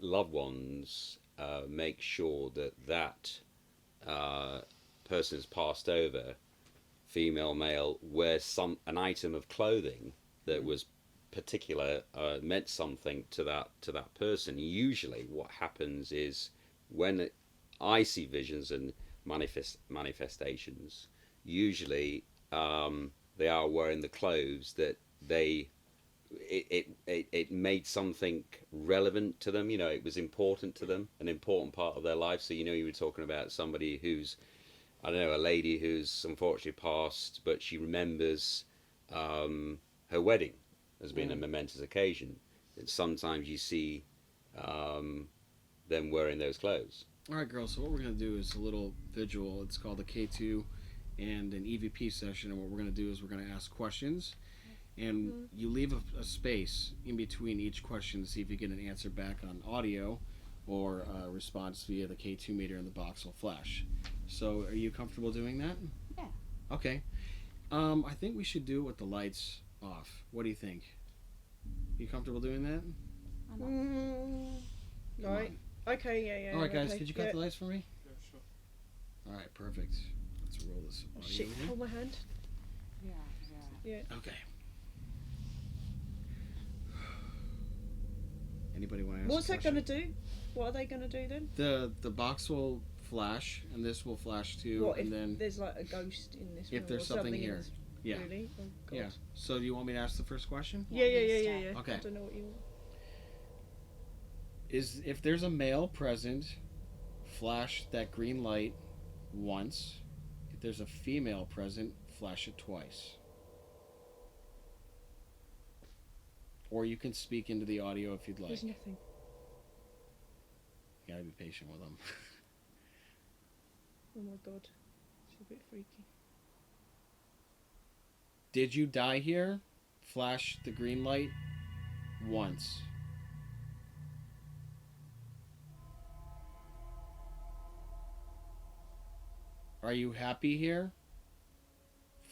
loved ones make sure that person who's passed over, female, male, wears an item of clothing that was particular, meant something to that person. Usually, what happens is when I see visions and manifestations, usually they are wearing the clothes that it made something relevant to them. You know, it was important to them, an important part of their life. So, you know, you were talking about somebody who's, I don't know, a lady who's unfortunately passed, but she remembers her wedding as being a momentous occasion. And sometimes you see them wearing those clothes. All right, girls. So what we're gonna do is a little visual. It's called a K2 and an EVP session. And what we're gonna do is we're gonna ask questions, and you leave a space in between each question to see if you get an answer back on audio, or a response via the K2 meter in the box will flash. So, are you comfortable doing that? Yeah. Okay. I think we should do it with the lights off. What do you think? You comfortable doing that? Right. Okay, yeah. All right, guys. okay, Could you cut yeah. the lights for me? Yeah, sure. All right, perfect. Let's roll this Oh, audio shit, here. hold my hand. Yeah. Okay. Anybody want to ask? What's a that question? going to do? What are they going to do then? The box will flash, and this will flash too, What and if then there's like a ghost in this room? if there's or something in here. this- Yeah. Really? Oh, God. Yeah. So do you want me to ask the first question? Yeah. Okay. I don't know what you. Is if there's a male present, flash that green light once. If there's a female present, flash it twice. Or you can speak into the audio if you'd like. There's nothing. You gotta be patient with them. Oh my God. It's a bit freaky. Did you die here? Flash the green light once. Are you happy here?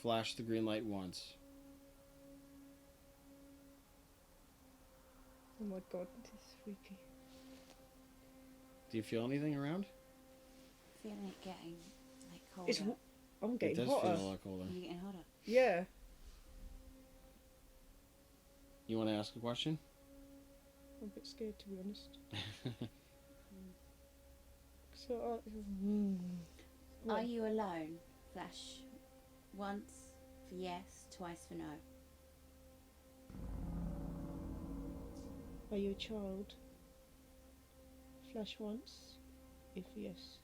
Flash the green light once. Oh my God. This is freaky. Do you feel anything around? Feeling it getting like colder. It's. I'm It getting does hotter. feel a lot colder. Are you getting hotter? Yeah. You want to ask a question? I'm a bit scared, to be honest. So, Are you alone? Flash once for yes, twice for no. Are you a child? Flash once, if yes.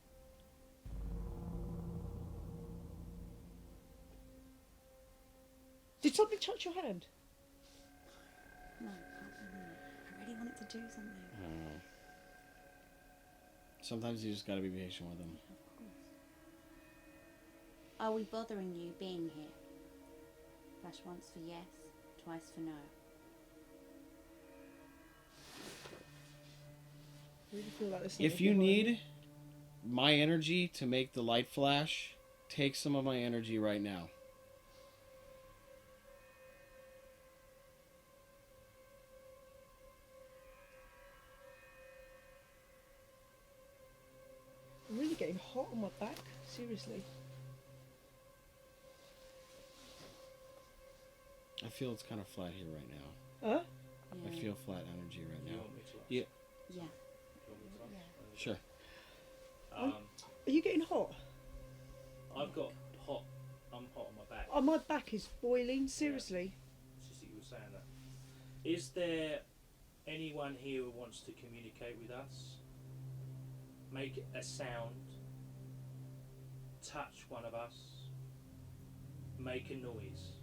Did something touch your hand? No, I can't feel it. I really want it to do something. Sometimes you just gotta be patient with them. Of course. Are we bothering you being here? Flash once for yes, twice for no. I really feel like there's If something you behind need me. my energy to make the light flash, take some of my energy right now. I'm really getting hot on my back. Seriously. I feel it's kind of flat here right now. Huh? I feel flat energy right now. Yeah. Yeah. Sure. Are you getting hot? I've got hot. I'm hot on my back. Oh, my back is boiling. Seriously. It's just that you were saying that. Is there anyone here who wants to communicate with us? Make a sound. Touch one of us. Make a noise.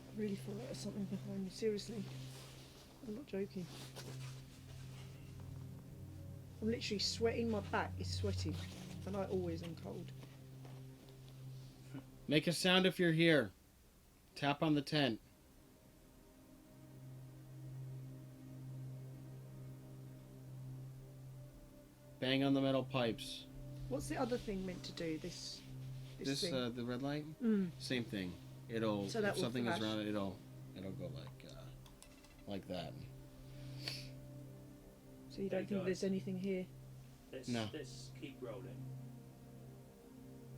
I really feel like there's something behind me. Seriously. I'm not joking. I'm literally sweating. My back is sweating. And I always am cold. Make a sound if you're here. Tap on the tent. Bang on the metal pipes. What's the other thing meant to do? This thing. The red light? Mm. Same thing. It'll, So that if will something is flash. around it, it'll go like that. So you don't Hey, think guys. there's anything here? No. Let's keep rolling.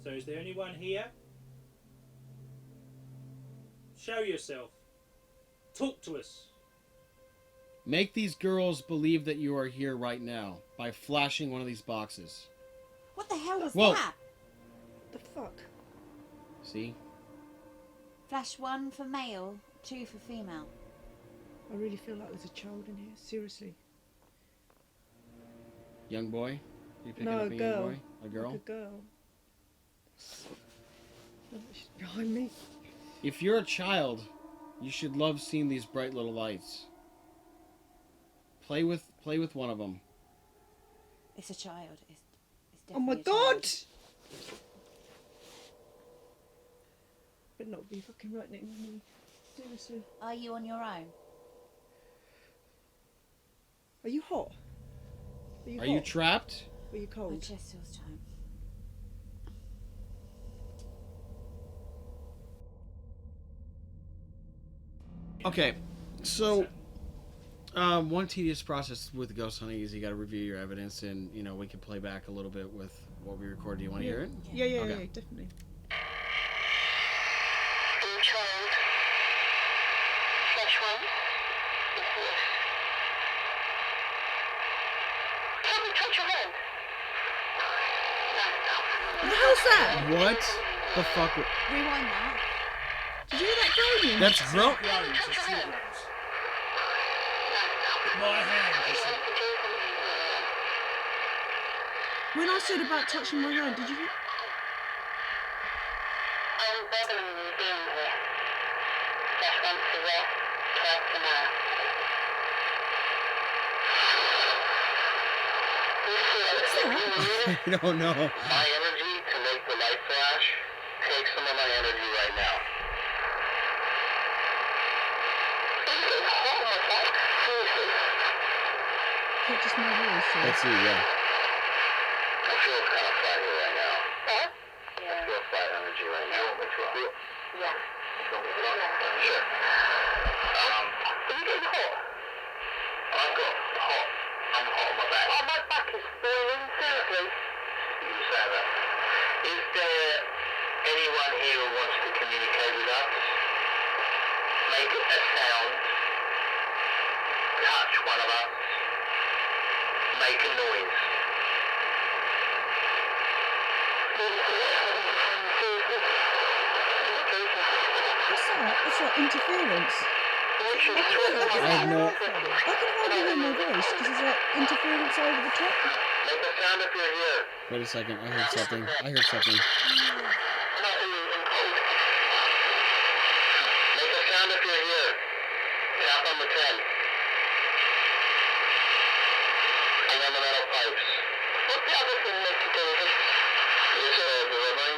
So is there anyone here? Show yourself. Talk to us. Make these girls believe that you are here right now by flashing one of these boxes. What the hell was Whoa. that? The fuck? See? Flash one for male, two for female. I really feel like there's a child in here. Seriously. Young boy? You picking No, up a a young girl. boy? A girl? Like a girl. Oh, she's behind me. If you're a child, you should love seeing these bright little lights. Play with one of them. It's a child. It's Oh my definitely a child. god! But not be fucking right next to me. Seriously. Are you on your own? Are you hot? Are you Are hot? you trapped? Are you My cold? chest feels tight. Okay, so one tedious process with ghost hunting is you got to review your evidence, and we can play back a little bit with what we recorded. Do you want to hear it? Yeah, Okay. definitely. Child. Flesh one. Can we touch your hand? What the hell's that? What the fuck? Rewind that. Did you hear that groaning? That's grown. Groans, there's 2 groans. My hand is When I said about touching my hand, did you? I'm bothering you being here. Just want to rest, twice an hour. I don't know. My energy to make the light flash. Take some of my energy right now. Not just my voice. So. Let's see, yeah. I feel kind of flat here right now. Huh? Yeah. I feel flat energy right now. Yeah. Sure. Are you getting hot? I'm hot. I'm hot on my back. Oh, my back is boiling. Seriously? You say that. Is there anyone here who wants to communicate with us? Make a sound. Touch one of us. Make a noise. What's that? It's like interference. I can hardly hear my voice because there's like interference over the top. Make a sound if you're here. Wait a second. I heard something. I heard something. Make a sound if you're here. Tap on the 10. And on the metal pipes. What's the other thing next to it? Is it the rubber?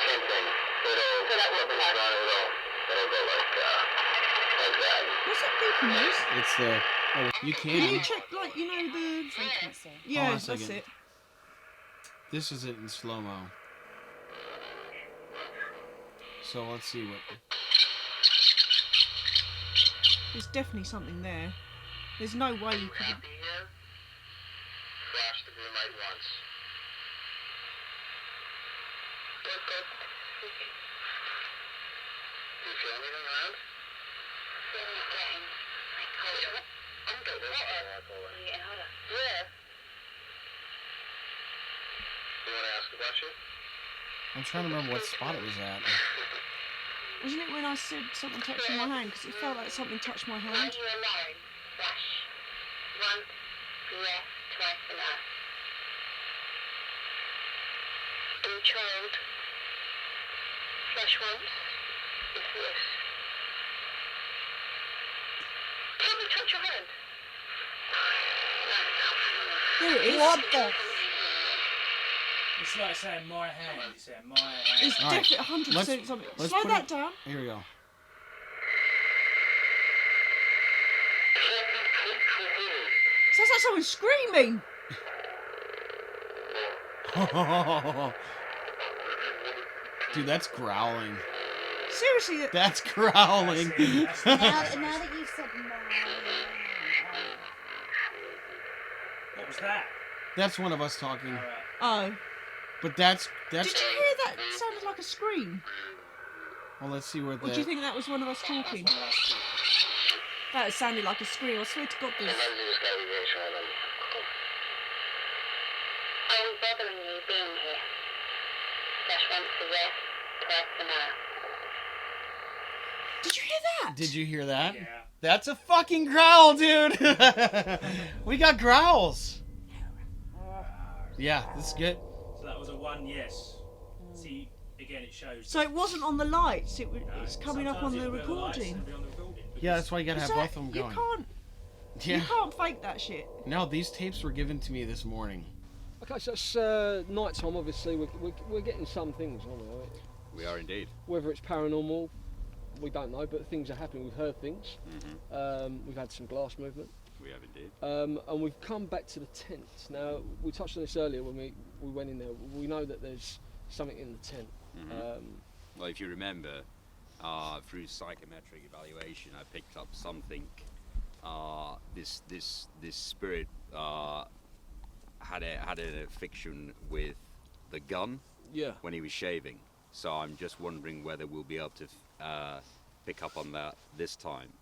Same thing. It'll go like that. What's that beeping noise? It's the. Oh, you Can you can. check like you know the Frequency. Yeah, Hold on a that's second. it. This is it in slow mo. So let's see what. There's definitely something there. There's no way you could. Happy here? Flash the green light once. Good. Do you feel anything around? Feeling getting like colder. I'm getting hotter. Yeah, hotter. Where? You want to ask a question? I'm trying to remember what spot it was at. Wasn't it when I said something touching my hand? Because it felt like something touched my Are hand. you alone? Flash. Once, yes, twice an hour. In child. Flash once. Yes. Can we touch your hand? There it is. What the? It's like saying my hand. It's saying my hand. It's All right. definitely 100% Let's- something. let's Slow put that it- down. Here we go. Sounds like someone screaming. Dude, that's growling. Seriously, That's growling. Now that you've said my What was that? That's one of us talking. Alright. oh. But that's. Did you hear that? It sounded like a scream. Well, let's see what Or do you think that was one of us talking? That sounded like a scream. I swear to God, there's... Are we bothering you being here? Flash once to rest, twice an hour. Did you hear that? Did you hear that? Yeah. That's a fucking growl, dude. We got growls. Yeah, this is good. So that was a 1 yes. See, again, it shows. So it wasn't on the lights. It's coming up on Sometimes the it'll be on the lights, recording. it'll be on the recording, Yeah, because that's why you gotta Is have that- both of them going. You Yeah. can't fake that shit. No, these tapes were given to me this morning. Okay, so it's night time. Obviously, we're getting some things, aren't we? We are indeed. Whether it's paranormal, we don't know, but things are happening. We've heard things. We've had some glass movement. We have indeed. And we've come back to the tent. Now, we touched on this earlier when we went in there. We know that there's something in the tent. Well, if you remember, through psychometric evaluation, I picked up something. This spirit had an affliction with the gun Yeah. when he was shaving. So I'm just wondering whether we'll be able to pick up on that this time.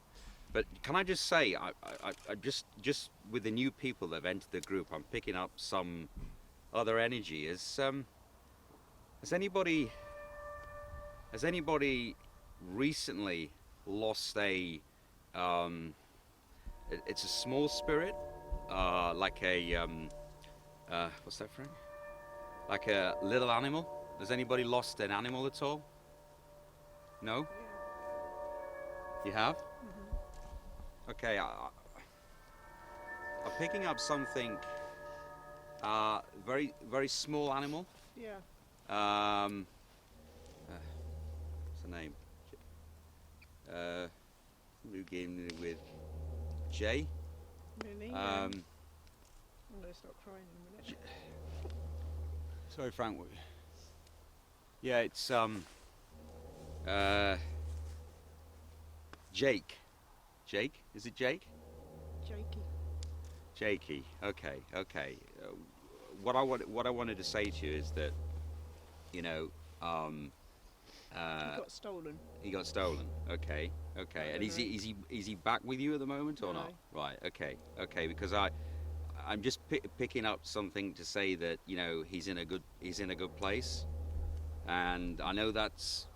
But can I just say, I just with the new people that have entered the group, I'm picking up some other energy. Has anybody recently lost a it's a small spirit, like a what's that, Frank? Like a little animal? Has anybody lost an animal at all? No? You have? Okay, I'm picking up something, very, very small animal. Yeah. What's the name? New game with Jay. Really? Um, I'm gonna start crying in a minute. Sorry, Frank. Yeah, it's Jake. Jake? Is it Jake? Jakey. Okay. What I wanted to say to you is that, you know, He got stolen. he got stolen. Okay. And is he back with you at the moment or No. not? Right. Okay. Because I'm just picking up something to say that, you know, he's in a good place, and I know that's.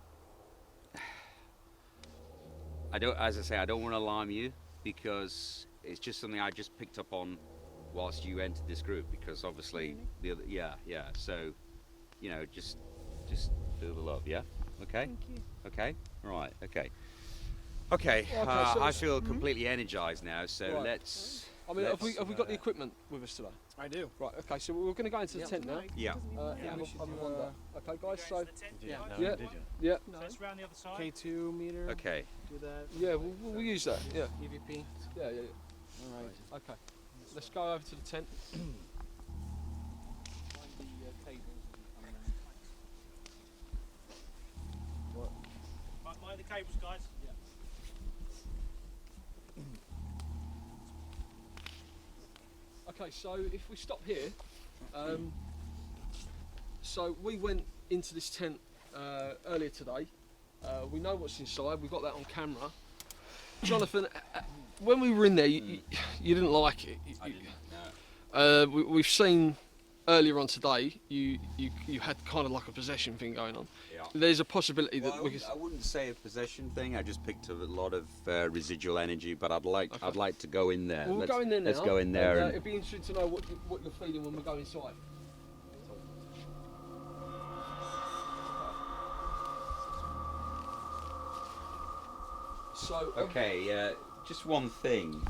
As I say, I don't want to alarm you, because it's just something I just picked up on whilst you entered this group, because obviously yeah. So, you know, just feel the love, yeah. Okay. Thank you. Okay. Right. Okay. So I feel completely energized now. So Right. let's. I mean, have we got the equipment with us today? I do. Right. Okay. So we're going to go into the tent now. Yeah. Okay, guys. So Yeah. yeah. So it's round the other side. K2 meter. Okay. Do that. Yeah, we'll use that. Yeah. EVP. Yeah. All right. Okay. Let's go over to the tent. Mind the cables, guys. Yeah. Okay, so if we stop here, so we went into this tent earlier today. We know what's inside. We got that on camera. Jonathan, when we were in there, you didn't like it. I didn't. No. We've seen earlier on today. You had kind of like a possession thing going on. Yeah. There's a possibility that I wouldn't say a possession thing. I just picked up a lot of residual energy, but I'd like to go in there. We'll go in there now. Let's go in there. And, it'd be interesting to know what you're feeling when we go inside. So Okay, just one thing.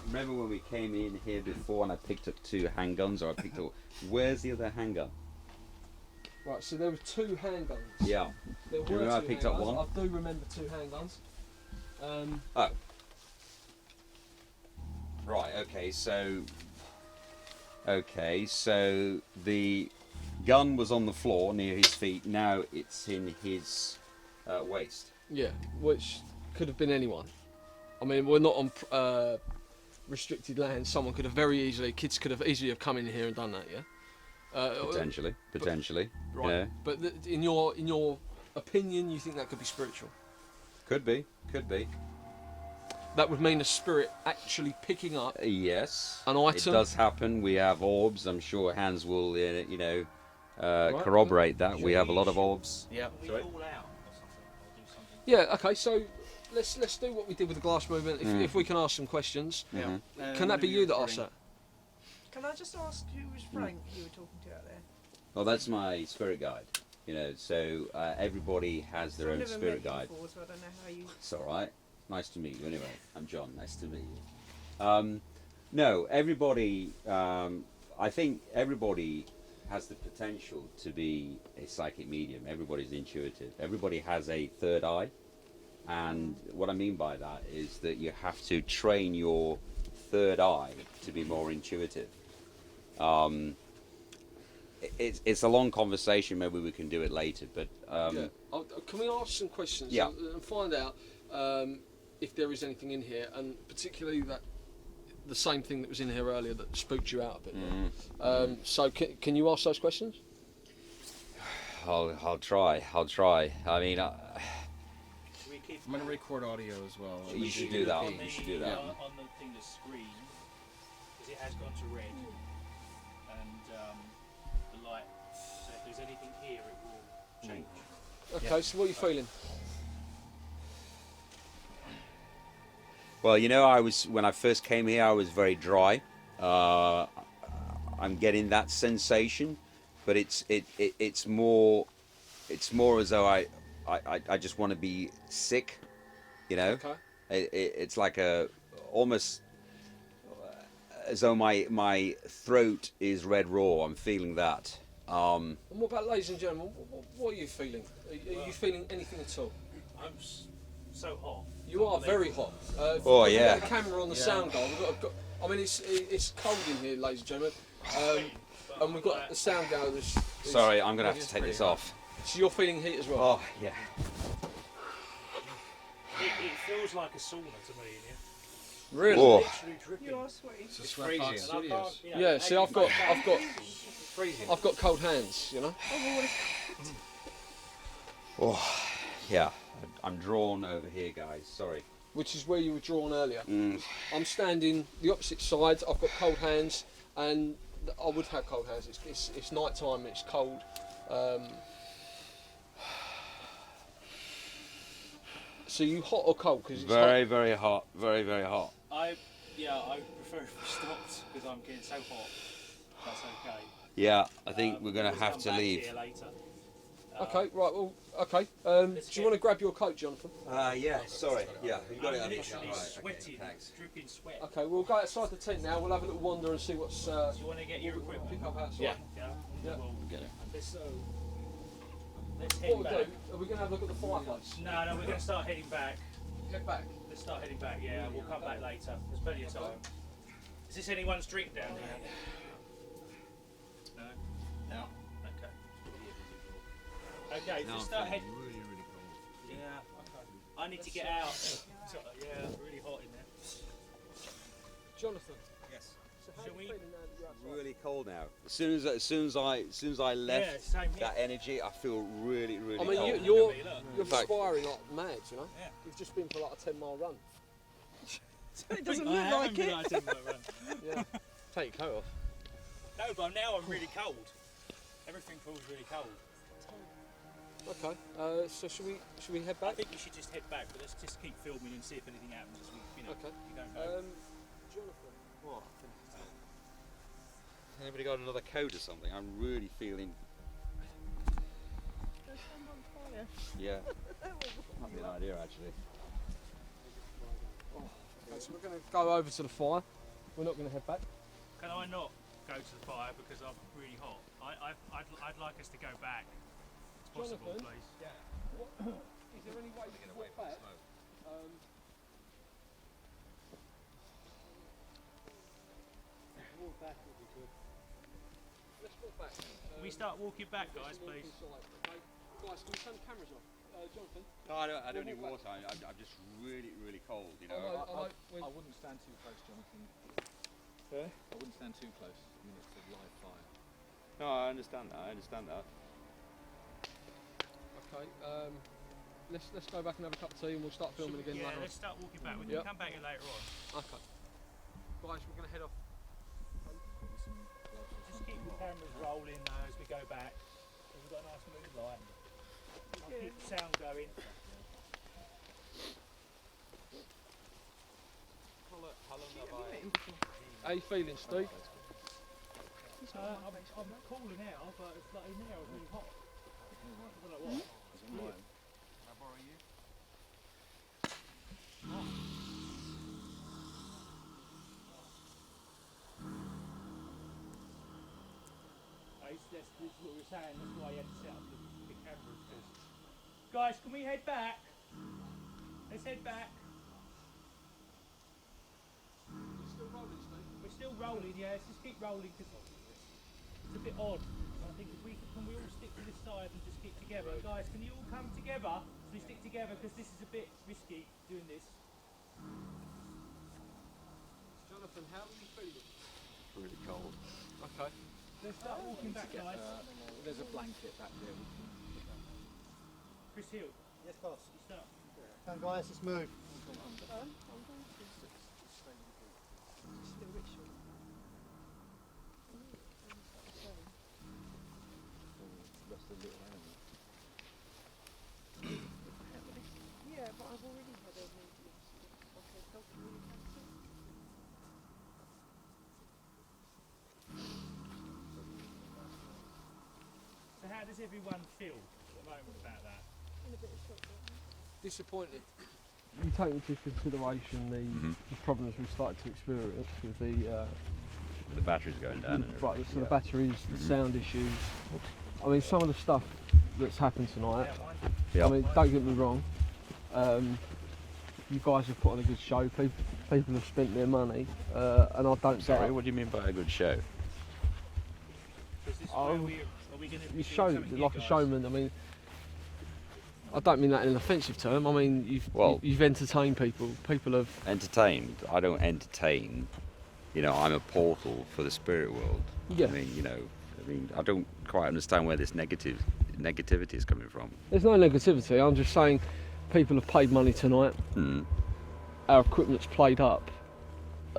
Remember when we came in here before and I picked up 2 handguns, or I picked up. Where's the other handgun? Right, so there were 2 handguns. Yeah. There Do you were remember I 2 picked up handguns. one? I do remember 2 handguns. Oh. Right. Okay. So the gun was on the floor near his feet. Now it's in his waist. Yeah, which could have been anyone. I mean, we're not on restricted land. Someone could have kids could have easily have come in here and done that. Yeah. Potentially. Right. Yeah. But in your opinion, you think that could be spiritual? Could be. That would mean a spirit actually picking up Yes. an item. It does happen. We have orbs. I'm sure Hans will, corroborate that. We have a lot of orbs. Yeah. We all out or something, or do something. Yeah. Okay. So let's do what we did with the glass movement. If we can ask some questions. Mhm. Can that be you that asked that? Can I just ask who was Frank you were talking to out there? Well, that's my spirit guide. So everybody has their I've own never spirit met you guide. before, so I don't know how you. It's all right. Nice to meet you. Anyway, I'm John. Nice to meet you. No, everybody. I think everybody has the potential to be a psychic medium. Everybody's intuitive. Everybody has a third eye, and what I mean by that is that you have to train your third eye to be more intuitive. It's a long conversation. Maybe we can do it later. But Can we ask some questions? Yeah. And find out if there is anything in here, and particularly the same thing that was in here earlier that spooked you out a bit. So can you ask those questions? I'll try. I'll try. I mean, Should we keep I'm gonna record audio as well. you should do that. on You the, should do that. on the thing that's screen, because it has gone to red, and the light. So if there's anything here, it will change. Okay, so what are you feeling? Well, you know, when I first came here, I was very dry. I'm getting that sensation, but it's more as though I just want to be sick, you know. Okay. It's like almost as though my throat is red raw. I'm feeling that. And what about, ladies and gentlemen, what are you feeling? Are you feeling anything at all? I'm so hot. You are very hot. Oh, we've yeah. got the camera on the sound guy. I mean, it's cold in here, ladies and gentlemen. And we've got the sound guy that's... Sorry, I'm gonna have to take this off. So you're feeling heat as well? Oh yeah. It feels like a sauna to me in here. Really? Oh. Literally dripping. You are sweaty. It's a Sweat Park And I Studios. can't, you know, Yeah. See, I've got freezing. I've got cold hands. You know. Oh yeah. I'm drawn over here, guys. Sorry. Which is where you were drawn earlier. Mm. I'm standing the opposite side. I've got cold hands, and I would have cold hands. It's night time. It's cold. So you hot or cold? Because it's Very, very hot. Very, very hot. I prefer if we stopped because I'm getting so hot. That's okay. Yeah, I think we're gonna Let's have come to back leave. here later. hot. Okay, right. Well, okay. Do you want to grab your coat, Jonathan? Yeah. Sorry. Yeah, you got it. I'm literally sweating, dripping sweat. Okay, we'll go outside the tent now. We'll have a little wander and see what's. Do you want to get your equipment? Pick up outside. Yeah. Yeah. We'll Get it. Let's What head we'll back. do? Are we going to have a look at the fireplace? No, we're going to start heading back. Get back. Let's start heading back. Yeah, we'll come back later. There's plenty of time. Is this anyone's drink down here? No. No. Okay. Okay, let's start heading. Yeah. Okay. I need to get out. Yeah, really hot in there. Jonathan. Yes. So how Shall are you we- feeling now that you're outside? Really cold now. As soon as I left Yeah, same here. that energy, I feel really, really I mean, cold. you're Look. perspiring like mad, you know? Yeah. You've just been for like a 10-mile run. It doesn't look like it. Yeah. Take your coat off. No, but now I'm really cold. Everything feels really cold. Okay. So should we head I back? think we should just head back, but let's just keep filming and see if anything happens. As we, Okay. You don't know. Jonathan. What? Anybody got another coat or something? I'm really feeling. There's some on fire. Yeah. Might be an idea actually. Okay, so we're going to go over to the fire. We're not going to head back. Can I not go to the fire because I'm really hot? I'd like us to go back. It's possible, Jonathan? please. Is there any way we can walk back? Walk back would be good. Let's walk back. Can we start walking back, guys, please? Okay. Guys, can we turn the cameras off? Jonathan? No, I don't need water. I'm just really, really cold. You know. I wouldn't stand too close, Jonathan. I wouldn't stand too close. I mean, it's a live fire. No, I understand that. Okay. Let's go back and have a cup of tea and we'll start filming again Yeah, later. let's start walking back. We Yep. can come back here later on. Okay. Guys, we're going to head off. Just keep the cameras rolling as we go back. We've got a nice smooth light. I'll keep the sound going. How you feeling, Steve? I'm cooler now, but it's like in there it's really hot. I don't know what. This is what we were saying, that's why you had to set up the cameras. Guys, can we head back? Let's head back. We're still rolling, yeah, let's just keep rolling because it's a bit odd. I think if we can we all stick to this side and just keep together. Guys, can you all come together so we stick together because this is a bit risky doing this. Jonathan, how are you feeling? Really cold. Okay. Let's start walking back, guys. There's a blanket back there. We can feel? Yes, boss. You start. Come on, guys, let's move. Yeah, but I've already had a medium okay, health communicator. So how does everyone feel at the moment about that? In a bit of shock. Disappointed. You take into consideration the problems we started to experience with The battery's going down. right, so the batteries, the sound issues. I mean, some of the stuff that's happened tonight. Yeah. I mean, don't get me wrong. You guys have put on a good show. People have spent their money, and I don't. Sorry, doubt- what do you mean by a good show? Is this Oh, where are we going to You show like a showman. I mean, I don't mean that in an offensive term. I mean you've entertained people. People have. Entertained? I don't entertain. You know, I'm a portal for the spirit world. Yeah. I mean, I don't quite understand where this negativity is coming from. There's no negativity. I'm just saying, people have paid money tonight. Our equipment's played up.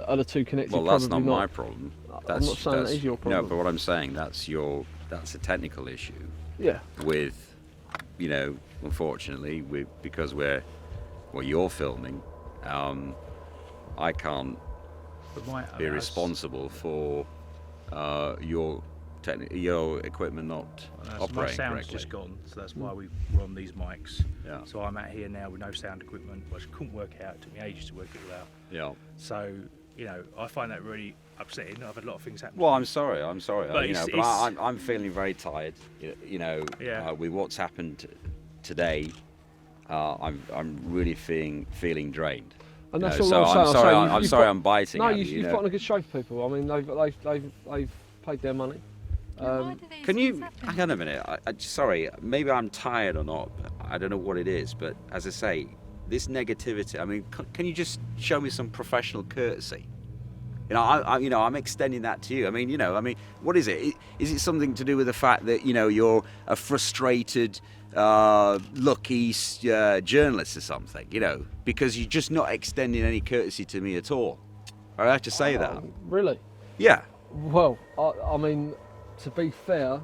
Are the two connected? Well, that's not Probably my problem. I'm not saying that is your problem. No, but what I'm saying, that's a technical issue. Yeah. With, unfortunately, because you're filming, I can't be responsible for your equipment not operating my sound's correctly. just gone, so that's why we're on these mics. Yeah. So I'm out here now with no sound equipment, which I couldn't work out. It took me ages to work it all out. Yeah. So, I find that really upsetting. I've had a lot of things happen. Well, I'm sorry. But I'm feeling very tired. With what's happened today, I'm really feeling drained. And that's so all I'm saying. I'm biting. No, at you've put on a good show for people. I mean, they've paid their money. Can you hang on a minute? Sorry, maybe I'm tired or not. I don't know what it is, but as I say, this negativity. I mean, can you just show me some professional courtesy? I'm extending that to you. I mean, what is it? Is it something to do with the fact that you're a frustrated, lucky journalist or something? Because you're just not extending any courtesy to me at all. I have to say that. Really? Yeah. Well, I mean, to be fair,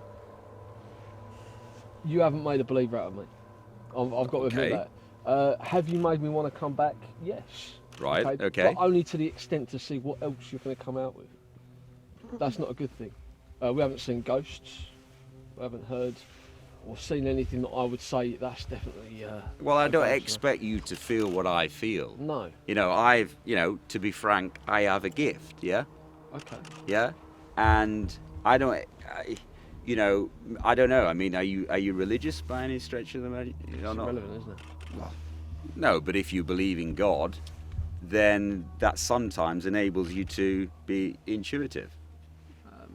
you haven't made a believer out of me. I've got to admit that. Have you made me want to come back? Yes. Right, okay. But only to the extent to see what else you're going to come out with. That's not a good thing. We haven't seen ghosts. We haven't heard or seen anything that I would say that's definitely... well, I don't expect you to feel what I feel. No. To be frank, I have a gift, yeah? Okay. Yeah? And I don't know. I mean, are you religious by any stretch of the imagination? It's irrelevant, isn't it? Well, no, but if you believe in God, then that sometimes enables you to be intuitive.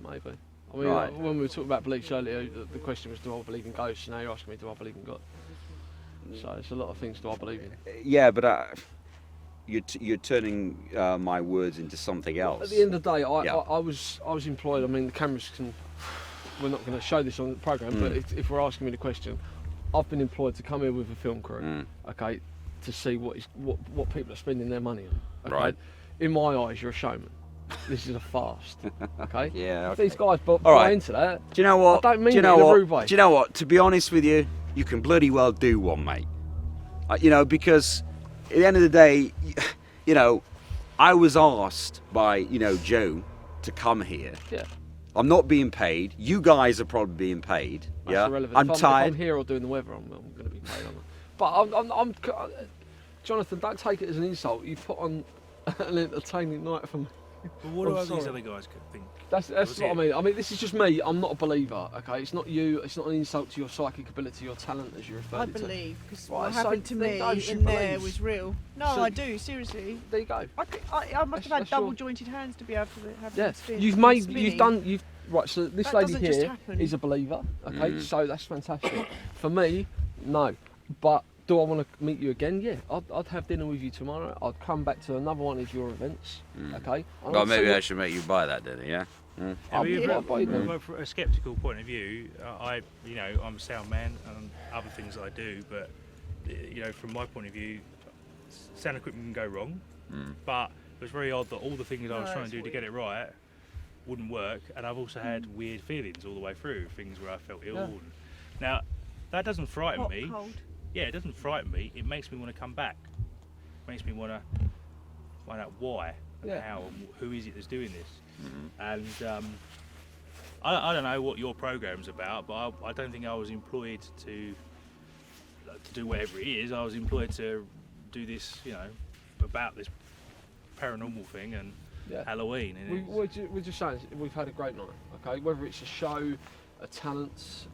Maybe. I mean, right. When we were talking about beliefs earlier, the question was, do I believe in ghosts? Now you're asking me, do I believe in God? So it's a lot of things do I believe in. Yeah, but you're turning my words into something else. At the end of the day, I was employed. I mean, the cameras can. We're not going to show this on the programme, but if we're asking me the question, I've been employed to come here with a film crew, okay, to see what people are spending their money on. Okay? Right. In my eyes, you're a showman. This is a fast. Okay. Yeah. If these guys buy right. into that, do you know what? I don't mean it in a rude way. Do you know what? To be honest with you, you can bloody well do one, mate. Because at the end of the day, I was asked by Joe to come here. Yeah. I'm not being paid. You guys are probably being paid. That's yeah. irrelevant. If I'm here or doing the weather, I'm going to be paid on it. But I'm Jonathan, don't take it as an insult. You put on an entertaining night for me. But what do these other guys could think? That's what I mean. I mean, this is just me. I'm not a believer, okay? It's not you. It's not an insult to your psychic ability, your talent, as you referred to. I believe, because Right, what so happened to me then in there was real. No, So- I do, seriously. There you go. I must have had That's your- double jointed hands to be able to have Yeah, them spin. right. So this That lady doesn't just here happen. is a believer, okay? So that's fantastic. For me, no. But do I want to meet you again? Yeah, I'd have dinner with you tomorrow. I'd come back to another one of your events, okay? And Well, I'd maybe see I should make you buy that dinner, yeah? From a sceptical point of view, I'm a sound man and other things I do, but you know, from my point of view, sound equipment can go wrong, but it was very odd that all the things I was trying to do to get it right wouldn't work, and I've also had weird feelings all the way through, things where I felt ill. And now, that doesn't frighten me. Cold. Yeah, it doesn't frighten me. It makes me want to come back. It makes me want to find out why and how and who is it that's doing this. And I don't know what your program's about, but I don't think I was employed to do whatever it is. I was employed to do this, you know, about this paranormal thing and Halloween. And We're just saying we've had a great night, okay? Whether it's a show, a talent,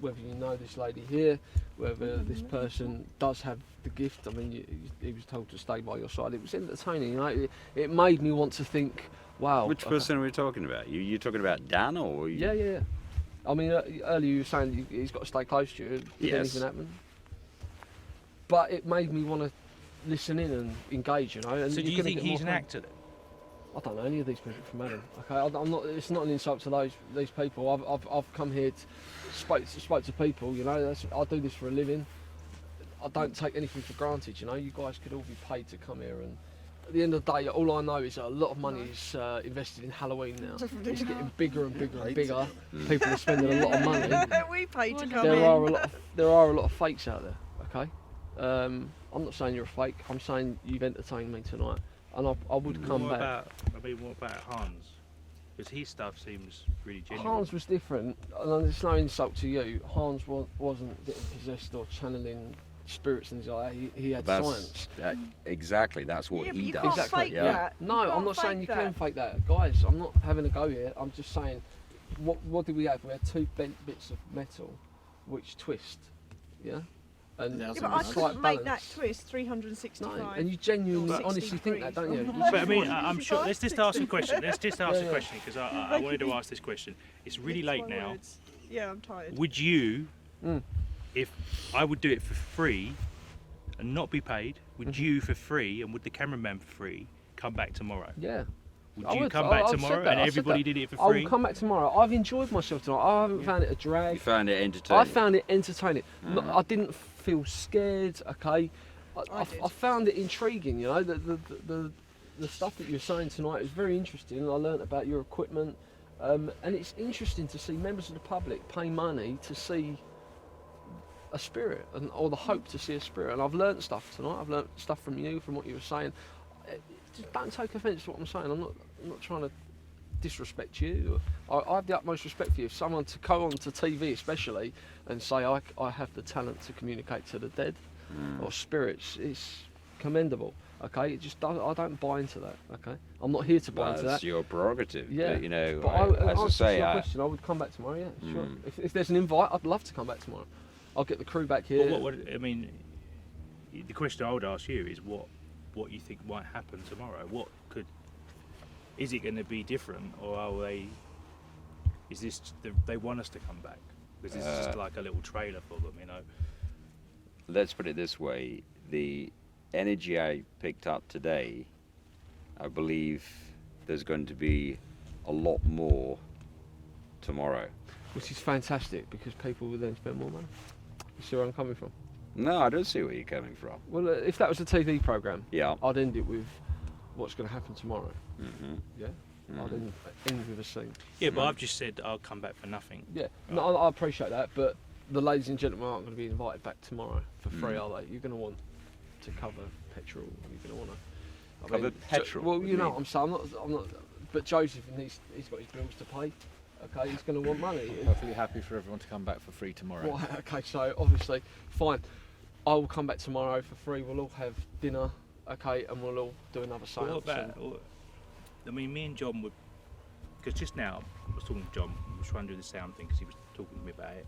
whether you know this lady here, whether this person does have the gift. I mean, he was told to stay by your side. It was entertaining, you know. It made me want to think, wow. Which person are we talking about? You talking about Dan or? Yeah. I mean, earlier you were saying he's got to stay close to you. Did anything happen? But it made me want to listen in and engage, you know. And so do you think he's an actor then? I don't know any of these people from Adam. Okay, I'm not. It's not an insult to these people. I've come here, spoke to people. You know, I do this for a living. I don't take anything for granted. You know, you guys could all be paid to come here, and at the end of the day, all I know is that a lot of money is invested in Halloween now. It's getting bigger and bigger and bigger. People are spending a lot of money. We paid to come there in. There are a lot of fakes out there. Okay, I'm not saying you're a fake. I'm saying you've entertained me tonight. And I would come back. What about Hans? Because his stuff seems really genuine. Hans was different, and it's no insult to you. Hans wasn't getting possessed or channeling spirits and things like that. He had science. Exactly, that's what he does. Can't fake that. No, I'm not saying you can fake that. Guys, I'm not having a go here. I'm just saying, what did we have? We had 2 bent bits of metal, which twist, yeah? And but I couldn't make that twist 365. No, and you genuinely, honestly think that, don't you? But I mean, I'm sure. Let's just ask a question. Let's just ask a question because I wanted to ask this question. It's really late now. Yeah, I'm tired. Would you, if I would do it for free and not be paid, would you for free and would the cameraman for free come back tomorrow? Yeah. Would you come back tomorrow and everybody did it for free? I will come back tomorrow. I've enjoyed myself tonight. I haven't found it a drag. You found it entertaining? I found it entertaining. I didn't feel scared, okay? I found it intriguing, you know. The stuff that you're saying tonight is very interesting. I learnt about your equipment. And it's interesting to see members of the public pay money to see a spirit, or the hope to see a spirit. And I've learnt stuff tonight. I've learnt stuff from you, from what you were saying. Just don't take offence to what I'm saying. I'm not trying to disrespect you. I have the utmost respect for you. If someone to go on to TV especially and say I have the talent to communicate to the dead or spirits, it's commendable. Okay, I don't buy into that. Okay, I'm not here to buy into that. That's your prerogative. Yeah, but, you know, but as I say, your question, I would come back tomorrow. Yeah, sure. If there's an invite, I'd love to come back tomorrow. I'll get the crew back here. But what I mean, the question I would ask you is what you think might happen tomorrow. Is it going to be different, or is this they want us to come back? Because this is just like a little trailer for them, you know. Let's put it this way: the energy I picked up today, I believe there's going to be a lot more tomorrow. Which is fantastic, because people will then spend more money. You see where I'm coming from? No, I don't see where you're coming from. Well, if that was a TV programme, yeah, I'd end it with what's going to happen tomorrow. Yeah? I'd end with a scene. Yeah, but I've just said I'll come back for nothing. Yeah, no, I appreciate that, but the ladies and gentlemen aren't going to be invited back tomorrow for free, are they? You're going to want to cover petrol. You're going to want to cover petrol. Well, you know what I'm saying. I'm not. But Joseph, he's got his bills to pay. Okay, he's going to want money. I'm perfectly happy for everyone to come back for free tomorrow. Right, okay, so obviously, fine. I will come back tomorrow for free. We'll all have dinner, okay, and we'll all do another seance. I mean, me and John would, because just now I was talking to John. We were trying to do the sound thing because he was talking to me about it,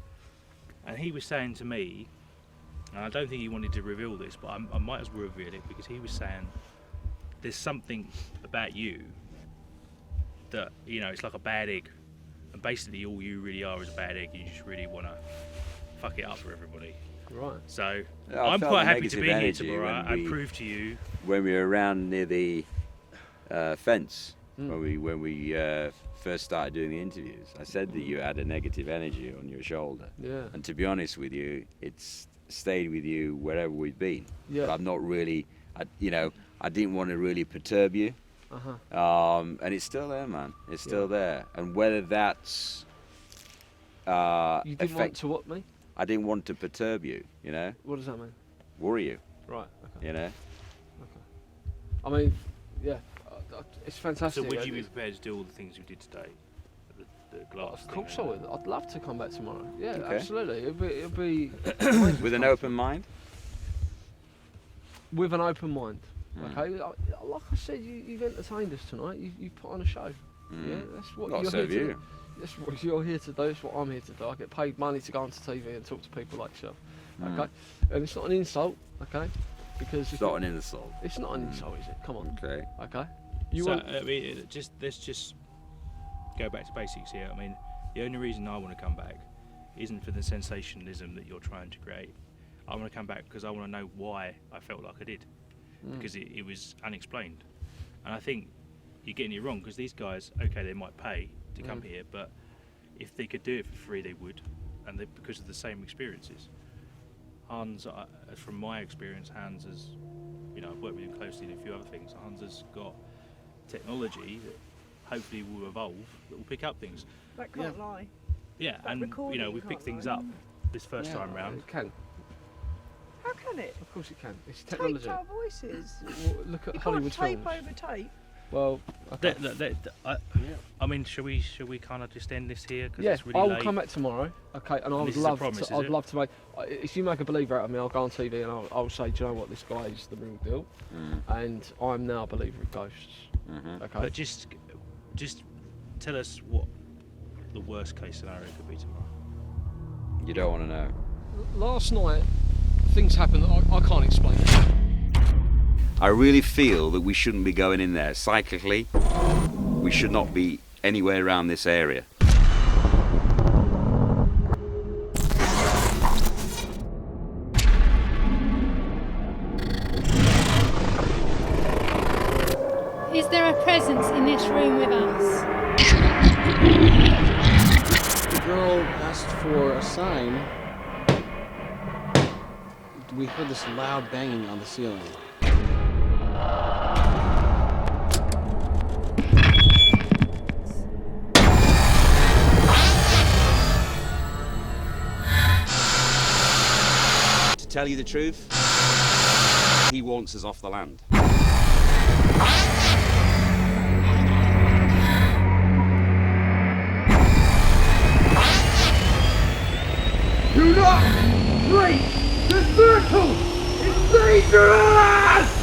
and he was saying to me, and I don't think he wanted to reveal this, but I might as well reveal it, because he was saying there's something about you that, you know, it's like a bad egg. And basically all you really are is a bad egg. You just really want to fuck it up for everybody. Right. So I'm quite happy to be here tomorrow. I prove to you. When we were around near the fence, when we first started doing the interviews, I said that you had a negative energy on your shoulder. Yeah. And to be honest with you, it's stayed with you wherever we've been. Yeah. But I've not really, I didn't want to really perturb you. And it's still there, man. It's still there. And whether that's you didn't want to what me? I didn't want to perturb you, you know. What does that mean? Worry you. Right. Okay. You know. Okay. I mean, yeah, it's fantastic. So would you be prepared to do all the things you did today? The glass. Of course I would. I'd love to come back tomorrow. Yeah, Okay. absolutely. It'd be with an open mind. With an open mind. Okay. Like I said, you've entertained us tonight. You've put on a show. Yeah, that's what Not you're so here have to you. do. That's what you're here to do. That's what I'm here to do. I get paid money to go onto TV and talk to people like yourself. Okay. And it's not an insult. Okay. Because It's not an insult. It's not an insult, is it? Come on. Okay. Okay. I mean, let's just go back to basics here. I mean, the only reason I want to come back isn't for the sensationalism that you're trying to create. I want to come back because I want to know why I felt like I did, because it was unexplained. And I think you're getting it wrong, because these guys, okay, they might pay to come here, but if they could do it for free, they would, and because of the same experiences. Hans, from my experience, Hans has, I've worked with him closely in a few other things. Hans has got technology that hopefully will evolve, that will pick up things. That can't lie. Yeah, That and recording we've picked can't things lie. up this first time round. It can. How can it? Of course it can. It's technology. Taped our voices. Well, look at You Hollywood can't tape films. over tape. Well, okay. I mean, shall we kind of just end this here? Cause Yeah, it's really I will late. come back tomorrow. Okay, and I would This is a love promise, to. is I'd it? love to make. If you make a believer out of me, I'll go on TV and I'll say, do you know what? This guy is the real deal, and I'm now a believer in ghosts. Okay. But just tell us what the worst case scenario could be tomorrow. You don't want to know. Last night, things happened that I can't explain. I really feel that we shouldn't be going in there. Psychically, we should not be anywhere around this area. Is there a presence in this room with us? The girl asked for a sign. We heard this loud banging on the ceiling. To tell you the truth, he wants us off the land. Do not break the circle! It's dangerous!